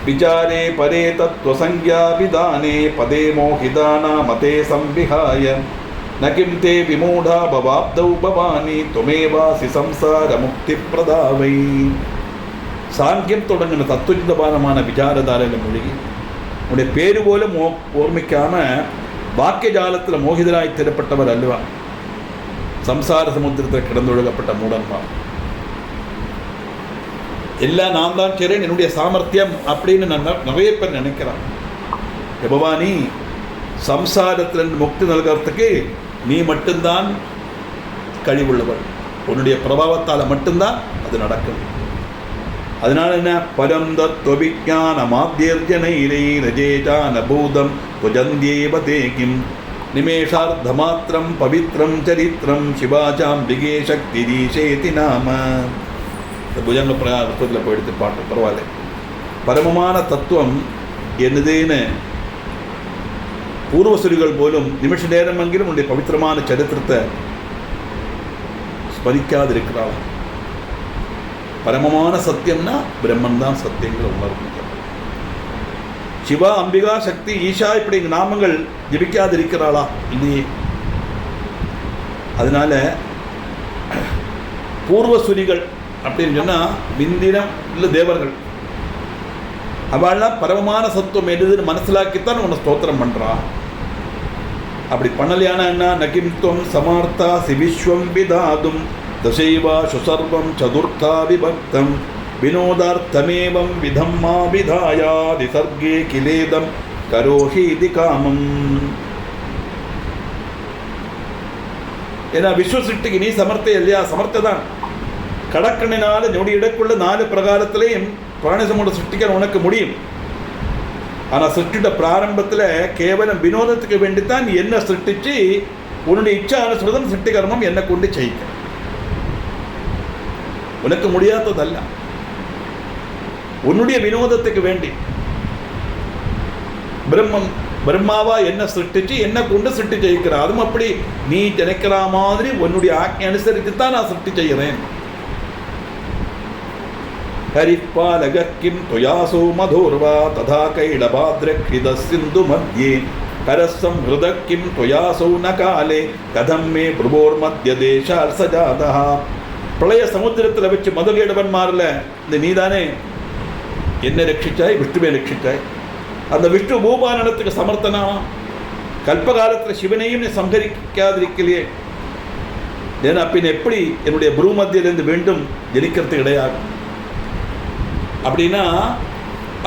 விசாரே பரே தத்வசங்யா விதானே பதே மோகிதானா மதே சம்பிஹாய நகிம் தே விமூடா பவாப்தௌ பவானி துமேவாசி சம்சார முக்தி பிரதாவை. சாங்கியம் தொடங்கின தத்துவபானமான விசாரதாரையில் மொழி உன்னுடைய பேரு போலும் ஓர்மிக்காமல் வாக்கிய ஜாலத்தில் மோகிதராய் திறப்பட்டவர் அல்லவா சம்சார சமுத்திரத்தில் கிடந்தொழுகப்பட்ட மூடன்மார். எல்லாம் நான் தான் செய்கிறேன், என்னுடைய சாமர்த்தியம் அப்படின்னு நிறைய பேர் நினைக்கிறான். பவானி சம்சாரத்தில் முக்தி நல்கிறதுக்கு நீ மட்டும்தான் கழிவுள்ளவள். உன்னுடைய பிரபாவத்தால் மட்டும்தான் அது நடக்கும். அதனால என்ன பரந்தத்வபிஞான மாத்தியர்ஜனை ரஜேஜான பூதம் துஜந்தியேவ தேகிம் நிமேஷார்த்தமாத்திரம் பவித்ரம் சரித்திரம் சிவாச்சாம் திகே சக்தி தீசேதி நாம. இந்த புஜங்க புத்தகத்தில் போயிடுத்து பாட்டு பரவாயில்ல. பரமமான தத்துவம் என்னதுன்னு பூர்வசுரிகள் போலும் நிமிஷ நேரமெங்கிலும் உன்னுடைய பவித்திரமான சரித்திரத்தை ஸ்மரிக்காதிருக்கிறாள். பரமமான சத்தியம்னா பிரம்மன் தான் சத்தியங்களை உணர்வு. சிவா அம்பிகா சக்தி ஈஷா இப்படி நாமங்கள் ஜபிக்காதிருக்கிறாளா? இல்லையே. அதனால பூர்வசுரிகள் அப்படின்னு சொன்னால் விந்தினம் இல்லை தேவர்கள் அவள்லாம் பரமமான சத்துவம் எதுன்னு மனசிலாக்கித்தான் உன்னை ஸ்தோத்திரம் பண்ணுறா. அப்படி பண்ணலையான என்ன நகிம்துவம் சமார்த்தா சிவிஸ்வம் விதாதும் தசைவா சுசர்வம் சதுர்த்தா விபக்தம் வினோதார்த்தமேவம் விதம் மா விதாயாதி சர்க்கே கிலேதம் கரோஹீதி காமம். ஏன்னா விஸ்வசிருஷ்டிக்கு நீ சமர்த்த இல்லையா? சமர்த்த தான். கடக்கணினால நொடி இடக்குள்ள 4 பிரகாரத்திலையும் பிராணசமோட சிருஷ்டிக்க உனக்கு முடியும். ஆனால் சிருஷ்டிட்ட பிராரம்பத்தில் கேவலம் வினோதத்துக்கு வேண்டித்தான் என்ன சிருஷ்டிச்சு உன்னுடைய இச்சானுசൃതம் சிருஷ்டி கர்மம் என்னை கொண்டு செய்ய. உனக்கு முடியாததல்ல. உன்னுடைய வினோதத்துக்கு வேண்டி பிரம்மாவா என்ன சிருஷ்டிச்சு என்ன கொண்டு சிருஷ்டி செய்கிற, அதுவும் அப்படி நீ நினைக்கிற மாதிரி உன்னுடைய ஆக்ஞை அனுசரித்துத்தான் நான் சிருஷ்டி செய்கிறேன். ஹரிப்பாலக கிம் துயாசோ மதோர்வா ததா கைடபாத்ரக்ஷித சிந்து மத்யே கரசம் ஹிருத கிம் துயாசோ நகாலே கதம் மே பிரபோர் மத்திய தேசால் சஜாதா. பிரளய சமுத்திரத்தில் வச்சு மதுகேடவன்மாரில் இந்த நீதானே என்ன ரட்சிச்சாய், விஷ்ணுவை ரட்சிச்சாய். அந்த விஷ்ணு பூபானனத்துக்கு சமர்த்தனா, கல்பகாலத்தில் சிவனையும் நீ சம்ஹரிக்காதிருக்கலையே. ஏன்னா பின் எப்படி என்னுடைய புரூமத்தியிலிருந்து மீண்டும் ஜனிக்கிறது கிடையாது. அப்படின்னா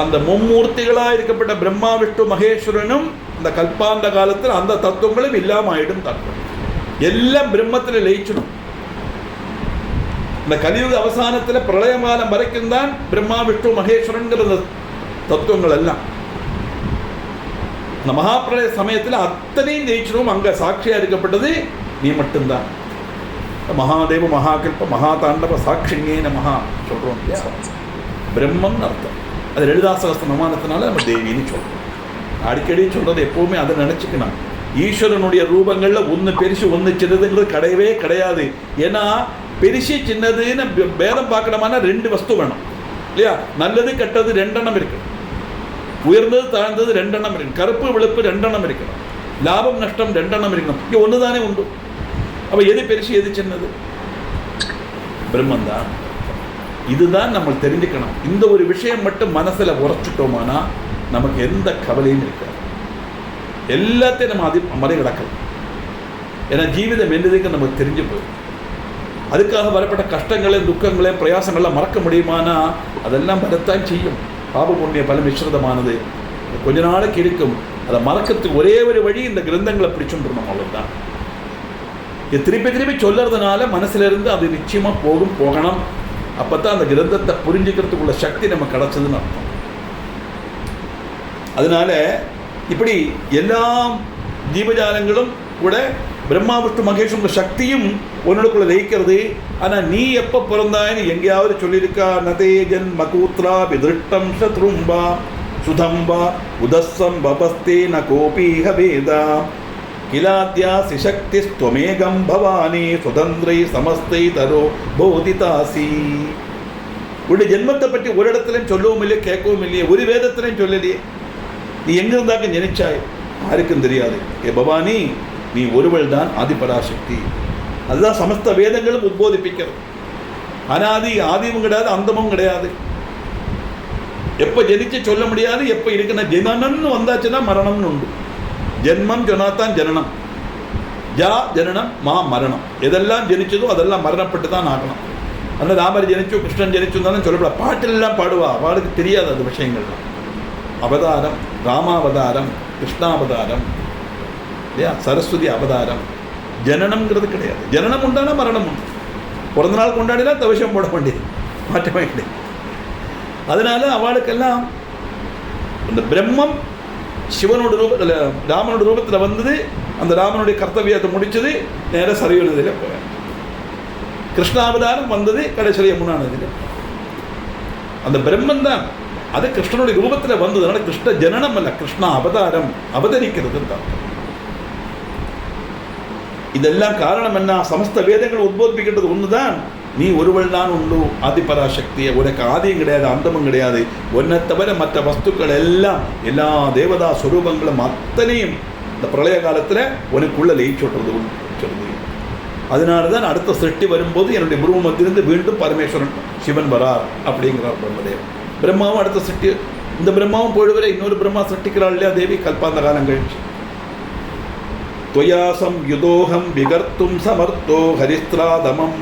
அந்த மும்மூர்த்திகளாக இருக்கப்பட்ட பிரம்மா விஷ்ணு மகேஸ்வரனும் அந்த கல்பாந்த காலத்தில் அந்த தத்துவங்களும் இல்லாமல் ஆயிடும். தத்துவம் எல்லாம் பிரம்மத்தில் லயிச்சிடும். இந்த கலியுக அவசானத்தில் பிரளயகாலம் வரைக்கும் தான் பிரம்மா விஷ்ணு மகேஸ்வரன்கிற தத்துவங்கள் எல்லாம். இந்த மகாபிரளய சமயத்தில் அத்தனையும் ஜெயிச்சிடும். அங்கே சாட்சியாக இருக்கப்பட்டது நீ மட்டும்தான். மகாதேவ மகாகில்ப மகாதாண்டவ சாட்சிங்கேன மகா சொல்கிறோம் இல்லையா, பிரம்மம்னு அர்த்தம். அது லலிதா சகஸ்ரநாமத்தினால நம்ம தேவின்னு சொல்கிறோம். அடிக்கடி சொல்கிறது எப்போவுமே அதை நினச்சிக்கணும். ஈஸ்வரனுடைய ரூபங்களில் ஒன்று பெருசு ஒன்று சின்னதுங்கிறது கிடையவே கிடையாது. ஏன்னா பெருசு சின்னதுன்னு பேதம் பார்க்கணுமானா ரெண்டு வஸ்து வேணும் இல்லையா. நல்லது கெட்டது ரெண்டெண்ணம் இருக்கு, உயர்ந்தது தாழ்ந்தது ரெண்டெண்ணம் இருக்கு, கருப்பு வெளுப்பு ரெண்டெண்ணம் இருக்கணும், லாபம் நஷ்டம் ரெண்டெண்ணம் இருக்கணும். இங்கே ஒன்று தானே உண்டு. அப்போ எது பெருசு எது சின்னது? பிரம்மந்தான். இதுதான் நம்ம தெரிஞ்சுக்கணும். இந்த ஒரு விஷயம் மட்டும் மனசில் உரைச்சிட்டோமானா நமக்கு எந்த கவலையும் இருக்காது. எல்லாத்தையும் நம்ம அது மறிகடக்கலாம். ஏன்னா ஜீவிதம் என்னதுக்கு நமக்கு தெரிஞ்சு போயிடும். அதுக்காக வரப்பட்ட கஷ்டங்களையும் துக்கங்களையும் பிரயாசங்கள்லாம் மறக்க முடியுமானா அதெல்லாம் வரத்தான் செய்யும். பாப புண்ணிய பல மிஸ்ரிதமானது கொஞ்ச நாளைக்கு இருக்கும். அதை மறக்கிறதுக்கு ஒரே ஒரு வழி இந்த கிரந்தங்களை பிடிச்சுட்டுருணும். அவ்வளோதான். இது திருப்பி திருப்பி சொல்லுறதுனால மனசுலேருந்து அது நிச்சயமாக போகணும். அப்போ தான் அந்த கிரந்தத்தை புரிஞ்சுக்கிறதுக்குள்ள சக்தி நமக்கு கிடச்சதுன்னு அர்த்தம். அதனால இப்படி எல்லா ஜீவஜாலங்களும் கூட பிரம்மா விஷ்ணு மகேஷுங்கிற சக்தியும் உன்னுக்குள்ள லயிக்கிறது. ஆனால் நீ எப்போ பிறந்தாயின்னு எங்கேயாவது சொல்லியிருக்கா? நதேஜன் மகூத்ரா விதிருஷ்டம் சத்ரும்பா சுதம்பா உதஸ்ஸம் பபஸ்தே ந கோபீஹ வேதா கிலாத்யா சிசக்தி ஸ்வமேகம் பவானி சுதந்திரை சமஸ்தை தரோ போதிதாசி. உன்னுடைய ஜென்மத்தை பற்றி ஒரு இடத்துலையும் சொல்லவும் இல்லையே, கேட்கவும் இல்லையே, ஒரு வேதத்திலையும் சொல்லலையே. நீ எங்கிருந்தாக்க நினைச்சாய்? யாருக்கும் தெரியாது. ஏ பவானி, நீ ஒருவள் தான் ஆதிபராசக்தி. அதுதான் சமஸ்த வேதங்களும் உத்போதிப்பிக்கிறது. அனாதி ஆதியும் கிடையாது, அந்தமும் கிடையாது. எப்போ ஜனிச்சு சொல்ல முடியாது, எப்போ இருக்குன்னா ஜனனம்னு வந்தாச்சுன்னா மரணம்னு உண்டு. ஜென்மம் ஜொனாத்தான் ஜனனம், ஜா ஜனனம் மா மரணம். எதெல்லாம் ஜனிச்சதோ அதெல்லாம் மரணப்பட்டு தான் ஆகணும். அந்த ராமர் ஜனிச்சோ கிருஷ்ணன் ஜனிச்சோம் தானே சொல்லப்படாது. பாட்டிலெல்லாம் பாடுவா, அவளுக்கு தெரியாது அந்த விஷயங்கள்லாம். அவதாரம், ராமாவதாரம், கிருஷ்ணாவதாரம் இல்லையா, சரஸ்வதி அவதாரம். ஜனனம்ங்கிறது கிடையாது. ஜனனம் உண்டானா மரணம் உண்டு. பிறந்த நாள் கொண்டாடினா தவசம் போட வேண்டியது, மாற்றமே கிடையாது. அதனால அவளுக்கெல்லாம் இந்த பிரம்மம் சிவனோட ரூபத்தில் ராமனோட ரூபத்தில் வந்தது. அந்த ராமனுடைய கர்த்தவியத்தை முடிச்சது, நேராக சரியு நதியில் போய் கிருஷ்ணாவதாரம் வந்தது, கடைசியில் யமுனா நதியில். அந்த பிரம்மன் தான் அது கிருஷ்ணனுடைய ரூபத்தில் வந்ததுனால கிருஷ்ண ஜனனம் அல்ல, கிருஷ்ண அவதாரம், அவதரிக்கிறது தான். இதெல்லாம் காரணம் என்ன? சமஸ்த வேதங்கள் உத்போதிப்பிக்கின்றது ஒன்றுதான். நீ ஒருவள் தான் உண்டு ஆதிபராசக்தியை. உனக்கு ஆதியும் கிடையாது, அந்தமும் கிடையாது. ஒன்றை தவிர மற்ற வஸ்துக்கள் எல்லாம், எல்லா தேவதா ஸ்வரூபங்களும் அத்தனையும் இந்த பிரளய காலத்தில் உனக்குள்ள லயிச்சுடுறது சொல்லுது. அதனால தான் அடுத்த சிருஷ்டி வரும்போது என்னுடைய புருவமத்திலிருந்து மீண்டும் பரமேஸ்வரன் சிவன் வரார் அப்படிங்கிறார் பிரம்மதேவன். பிரம்மாவும் அடுத்த சிருஷ்டி, இந்த பிரம்மாவும் போயிடுவரை இன்னொரு பிரம்மா சிருஷ்டிக்கிறாள் இல்லையா தேவி, கல்பாந்த காலம் கழிச்சு. துவயாசம் யுதோகம் விகர்த்தும் சமர்த்தோ ஹரிஸ்திராதமம்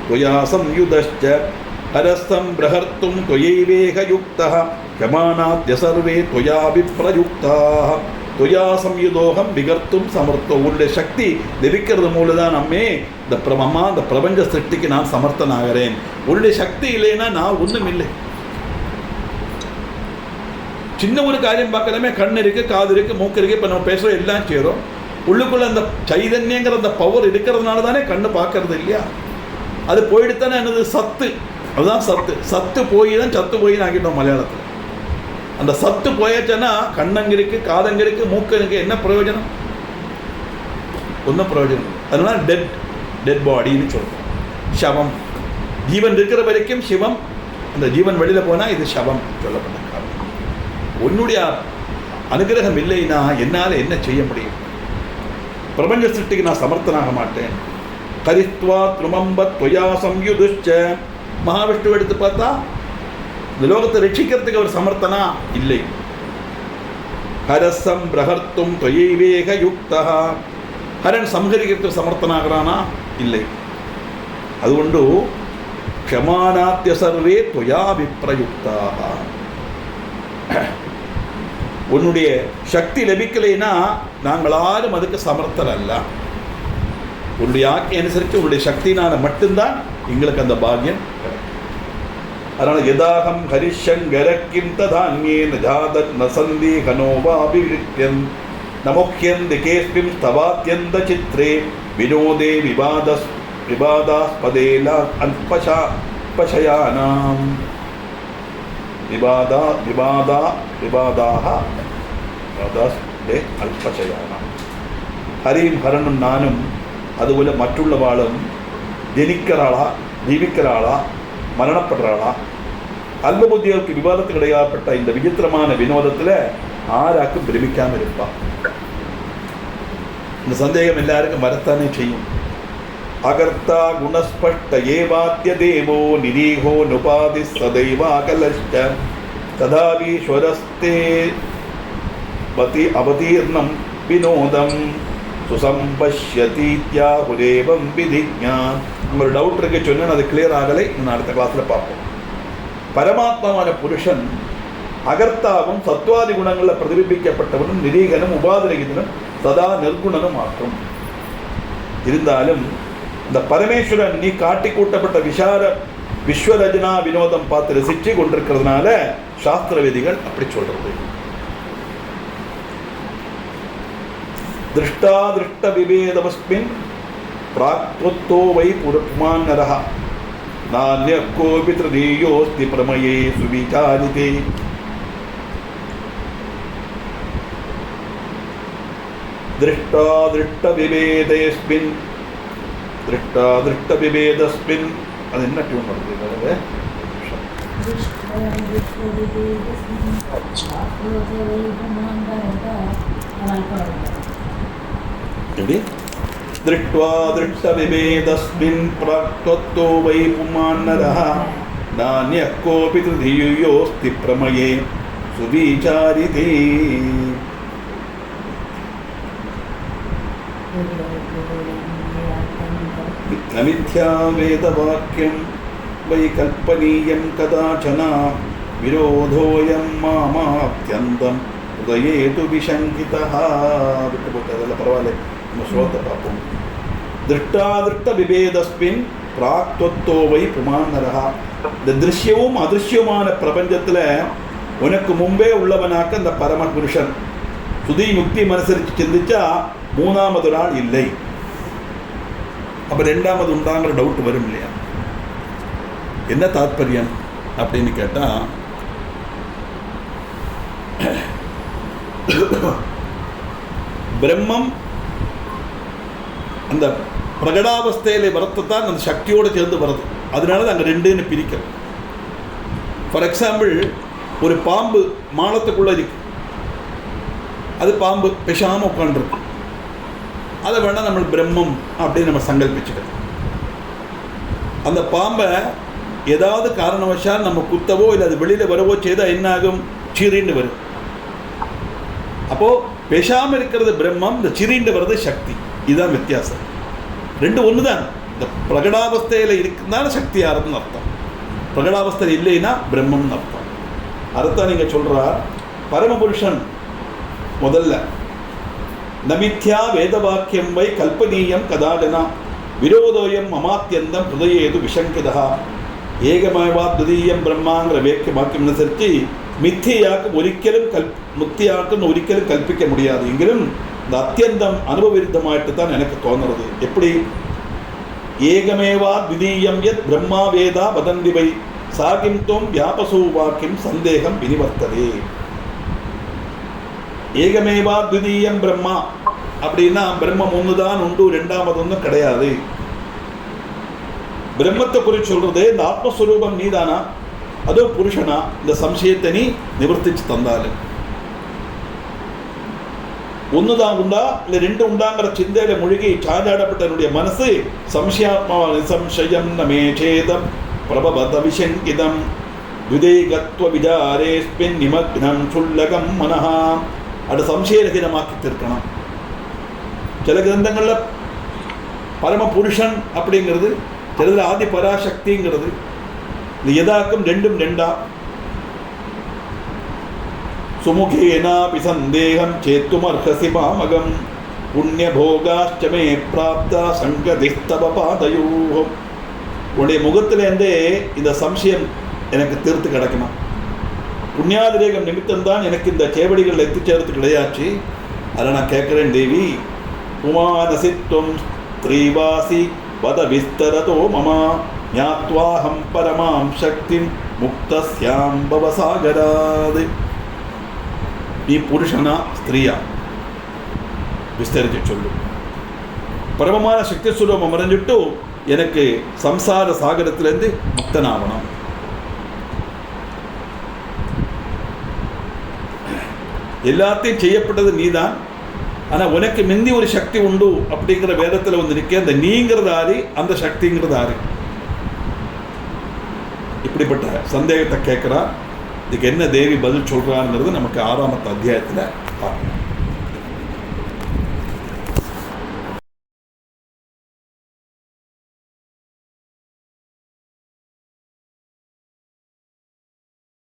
துவயாசம் யுதஷ்ச ஹரஸ்தம் பிரஹர்த்தும் துவயைவேக யுக்தः யமானாத்ய சர்வே துவயா விப்ரயுக்தாः. துவயாசம் யுதோகம் விகர்த்தும் சமர்த்தோ. உன்னுடைய சக்தி லபிக்கிறது மூலதான் நம்மே இந்த அம்மா இந்த பிரபஞ்ச சிருஷ்டிக்கு நான் சமர்த்தன் ஆகிறேன். உன்னுடைய சக்தி இல்லைன்னா நான் ஒன்றும் இல்லை. சின்ன ஒரு காரியம் பார்க்கலாமே, கண் இருக்கு, காது இருக்கு, மூக்கு இருக்கு, இப்போ நம்ம பேசுகிறோம், எல்லாம் செய்கிறோம். உள்ளுக்குள்ள அந்த சைதன்யங்கிற அந்த பவர் இருக்கிறதுனால தானே கண்ணு பார்க்கறது இல்லையா. அது போயிடுத்தானே என்னது சத்து. அதுதான் சத்து. சத்து போய் தான் சத்து போயின்னு ஆக்கிட்டோம் மலையாளத்தில். அந்த சத்து போயாச்சுன்னா கண்ணங்க இருக்கு, காதங்க இருக்கு, மூக்கனுக்கு என்ன பிரயோஜனம்? ஒன்றும் பிரயோஜனம். அதனால டெட் பாடின்னு சொல்கிறோம். சவம். ஜீவன் இருக்கிற வரைக்கும் சிவம், அந்த ஜீவன் வெளியில் போனால் இது சவம் சொல்லப்பட்ட காரணம். உன்னுடைய அனுகிரகம் இல்லைன்னா என்னால் என்ன செய்ய முடியும்? பிரபஞ்ச சிருஷ்டிக்கு நான் சமர்த்தனாக மாட்டேன். கரித்வா திருமம்பத் தொயா சம்யுதுஷ்ச. மகாவிஷ்ணு எடுத்து பார்த்தா இந்த லோகத்தை ரட்சிக்கிறதுக்கு அவர் சமர்த்தனா இல்லை. ஹரசம் பிரகர்த்தும் தொயைவேக யுக்தா. ஹரன் சம்ஹரிக்கிறதுக்கு சமர்த்தனாகிறானா? இல்லை. அதுகொண்டு க்ஷமானாத்ய சர்வே தொயா விப்ரயுக்தாக. உன்னுடைய சக்தி லபிக்கலைன்னா நாங்கள் யாரும் அதுக்கு சமர்த்தர் அல்ல. உன்னுடைய ஆக்கை அனுசரித்து உன்னுடைய சக்தினால மட்டும்தான் எங்களுக்கு அந்த பாக்கியம். அதனால் யதாகம் ஹரிஷங்கரக்கிம் ததான்யேன ஜாதத் நசந்தி கனோவாபிவிருத்தியம் நமோஹ்யந்தி கேஸ்மிம் ஸ்தவாத்யந்த சித்ரே வினோதே விவாதாஸ்பதேல அல்பஷயானாம். അല്പശയാനാം. ഹരിയും ഹരനും നാനും അതുപോലെ മറ്റുള്ള ആളും ജനിക്കൊരാളാ, ജീവിക്കൊരാളാ, മരണപ്പെട്ടൊരാളാ. അല്പബുദ്ധികൾക്ക് വിവാദത്തിനിടയാപ്പെട്ട இந்த விசித்திரமான வினோதத்தில் ஆராக்கும் பிரமிக்காமல் இருப்பான். இந்த சந்தேகம் எல்லாருக்கும் வரத்தானே செய்யும். அகர்த்தா குணஸ்பஷ்ட ஏவாத்ய தேவோ நிரீகோ நுபாதி சதைவாகலஷ்ட ததாவீஸ்வரஸ்தே பதி அவதீர்ணம் வினோதம் சுசம்பஷ்யதீத்யாஹுரேவம் விதிஜ்ஞா. நம்ம ஒரு டவுட் இருக்கு சொன்னால் அது கிளியர் ஆகலை. நான் அடுத்த கிளாஸில் பார்ப்போம். பரமாத்மாவான புருஷன் அகர்த்தாவும் சத்வாதி குணங்களில் பிரதிபிம்பிக்கப்பட்டவனும் நிரீகனும் உபாதிரகிதனும் சதா நிர்குணனும் ஆற்றும். இருந்தாலும் இந்த பரமேஸ்வரன் நீ காட்டி கூட்டப்பட்ட விஸ்வரஜனா வினோதம் பார்த்து ரசிச்சு கொண்டிருக்கிறதுனால சாஸ்திர விதிகள் அப்படி சொல்றது. திருஷ்டா திருஷ்ட விபேதமஸ்மின் பிராக்த்வத்தோ வை புமான்னரஹ நான்ய கோபி த்ரிதீயோஸ்தி பிரமயே சுவிசாரிதே. திருஷ்டா திருஷ்ட விபேதேஸ்மின் திருஷ்டா திருஷ்ட விபேதஸ்மின். அது என்ன டியூன் பண்ணுறது? எப்படி? திருஷ்ட்வா திருஷ்ட விபேதஸ்மின் ப்ராக்த்வத்தோ வை புமான்னரஹ நான்யः கோபி த்ரிதீயோஸ்தி பிரமயே சுவிசாரிதே. நமித்யா வேதவாக்கியம் வை கல்பனீயம் கதாச்சன விரோதோயம் மாமாத்யந்தம் உதயேது விசங்கிதः. விட்டு போட்டு அதெல்லாம் பரவாயில்ல, நம்ம ஸ்லோகத்தை பார்ப்போம். திருஷ்டா திருஷ்ட விபேதஸ்மின் பிராக்த்வத்தோ வை புமான்னரஹ. இந்த திருஷ்யவும் அதிருஷ்யமான பிரபஞ்சத்தில் உனக்கு முன்பே உள்ளவனாக்க இந்த பரம புருஷன் சுதி முக்தி மனசரிச்சு சிந்திச்சா மூணாவது நாள் இல்லை. அப்போ ரெண்டாவது உண்டாங்கிற டவுட் வரும் இல்லையா? என்ன தாத்பரியம் அப்படின்னு கேட்டால், பிரம்மம் அந்த பிரகடாவஸ்தையில் வரத்தான் அந்த சக்தியோடு சேர்ந்து வருது. அதனால தான் அங்கே ரெண்டுன்னு பிரிக்கிறோம். ஃபார் எக்ஸாம்பிள், ஒரு பாம்பு மானத்துக்குள்ளே இருக்கு. அது பாம்பு பேசாமல் உட்காந்துருக்கு. அதை வேணால் நம்ம பிரம்மம் அப்படின்னு நம்ம சங்கல்பிச்சுக்கிறோம். அந்த பாம்பை ஏதாவது காரணவசால் நம்ம குத்தவோ இல்லை அது வெளியில் வரவோ செய்தால் என்ன ஆகும்? சிரின்னு வரும். அப்போது பேசாமல் இருக்கிறது பிரம்மம், இந்த சிரின்னு வர்றது சக்தி. இதுதான் வித்தியாசம். ரெண்டு ஒன்று தான். இந்த பிரகடாவஸ்தையில் இருக்குனால சக்தி ஆரம்பம்னு அர்த்தம், பிரகடாவஸ்தையில் இல்லைன்னா பிரம்மம்னு அர்த்தம். அர்த்தம் நீங்கள் சொல்கிறார் பரமபுருஷன் முதல்ல நமித்யா வேதவாக்கியம் வை கல்பனீயம் கதாடனா விரோதோயம் மமாத்யந்தம் ஹுதயேது விஷங்கிதா. ஏகமேவா துதீயம் பிரம்மாங்கிற வாக்கியம் அனுசரித்து மித்தியாக்கும் ஒரிக்கலும் கல்பிக்க முடியாது. எங்கிலும் இந்த அத்தியந்தம் அனுபவ விருத்தமாயிட்டு தான் எனக்கு தோணுறது. எப்படி ஏகமேவா த்விதீயம் யத் பிரம்மா வேதா வதந்தி வை சாகிம் தோம் வியாபசோ வாக்கியம் சந்தேகம் வினிவர்த்ததே. ஏகமேவா த்விதீயம் பிரம்மா அப்படின்னா பிரம்மம் ஒன்றுதான் உண்டு, ரெண்டாவது ஒன்றும் கிடையாது. பிரம்மத்தை குறித்து சொல்றது இந்த ஆத்மஸ்வரூபம் நீதானா அதோ புருஷனா, இந்த சம்சயத்தை நீ நிவர்த்திச்சு தந்தாரு. ஒண்ணுதான் உண்டா இல்லை ரெண்டு உண்டாங்கிற சிந்தையில மூழ்கி சாஜாடப்பட்டனுடைய மனசு சம்சயாத்மா நிசம்சயம் நமே சேதம் பிரபவத விஷங்கிதம் விதேகத்வ விசாரேஸ்மின் நிமக்னம் சுல்லகம் மனஹா. அது சம்சயரகிதமாக்கி திருக்கணும். சில கிரந்தங்கள்ல பரம புருஷன் அப்படிங்கிறது, சிலது ஆதி பராசக்திங்கிறது. இது எதாக்கும் ரெண்டும் ரெண்டா. சுமுகேனாபி சந்தேகம் சேத்துமர்ஹசி மாமகம் புண்ணியபோகாஷ்டமே பிராப்தா சங்கதிஸ்தவ பாதயூஹ. உன்னுடைய முகத்திலேருந்தே இந்த சம்சயம் எனக்கு தீர்த்து கிடக்கணும். புண்ணியாதிரேகம் நிமித்தம்தான் எனக்கு இந்த சேவடிகள் எத்து சேர்த்து கிடையாச்சு. அதை நான் கேட்குறேன் தேவி. உமானசித்வம் ஸ்ரீவாசி வத விஸ்தரதோ மமா ஞாத்வாஹம் பரமாம் சக்திம் முக்தஸ்யாம் பவசாகராது. நீ புருஷனா ஸ்திரீயா விஸ்தரிச்சு சொல்லு. பரமமான சக்தி சுரூபம் மறைஞ்சிட்டு எனக்கு சம்சார சாகரத்திலேருந்து முக்தனாகணும். எல்லாத்தையும் செய்யப்பட்டது நீதான். ஆனால் உனக்கு மிந்தி ஒரு சக்தி உண்டு அப்படிங்கிற வேதத்தில் வந்து நிற்க. அந்த நீங்கிறது ஆறு, அந்த சக்திங்கிறது ஆறு. இப்படிப்பட்ட சந்தேகத்தை கேட்குறா. இதுக்கு என்ன தேவி பதில் சொல்கிறாங்கிறது நமக்கு 6ஆம் அத்தியாயத்தில் பார்க்கணும்.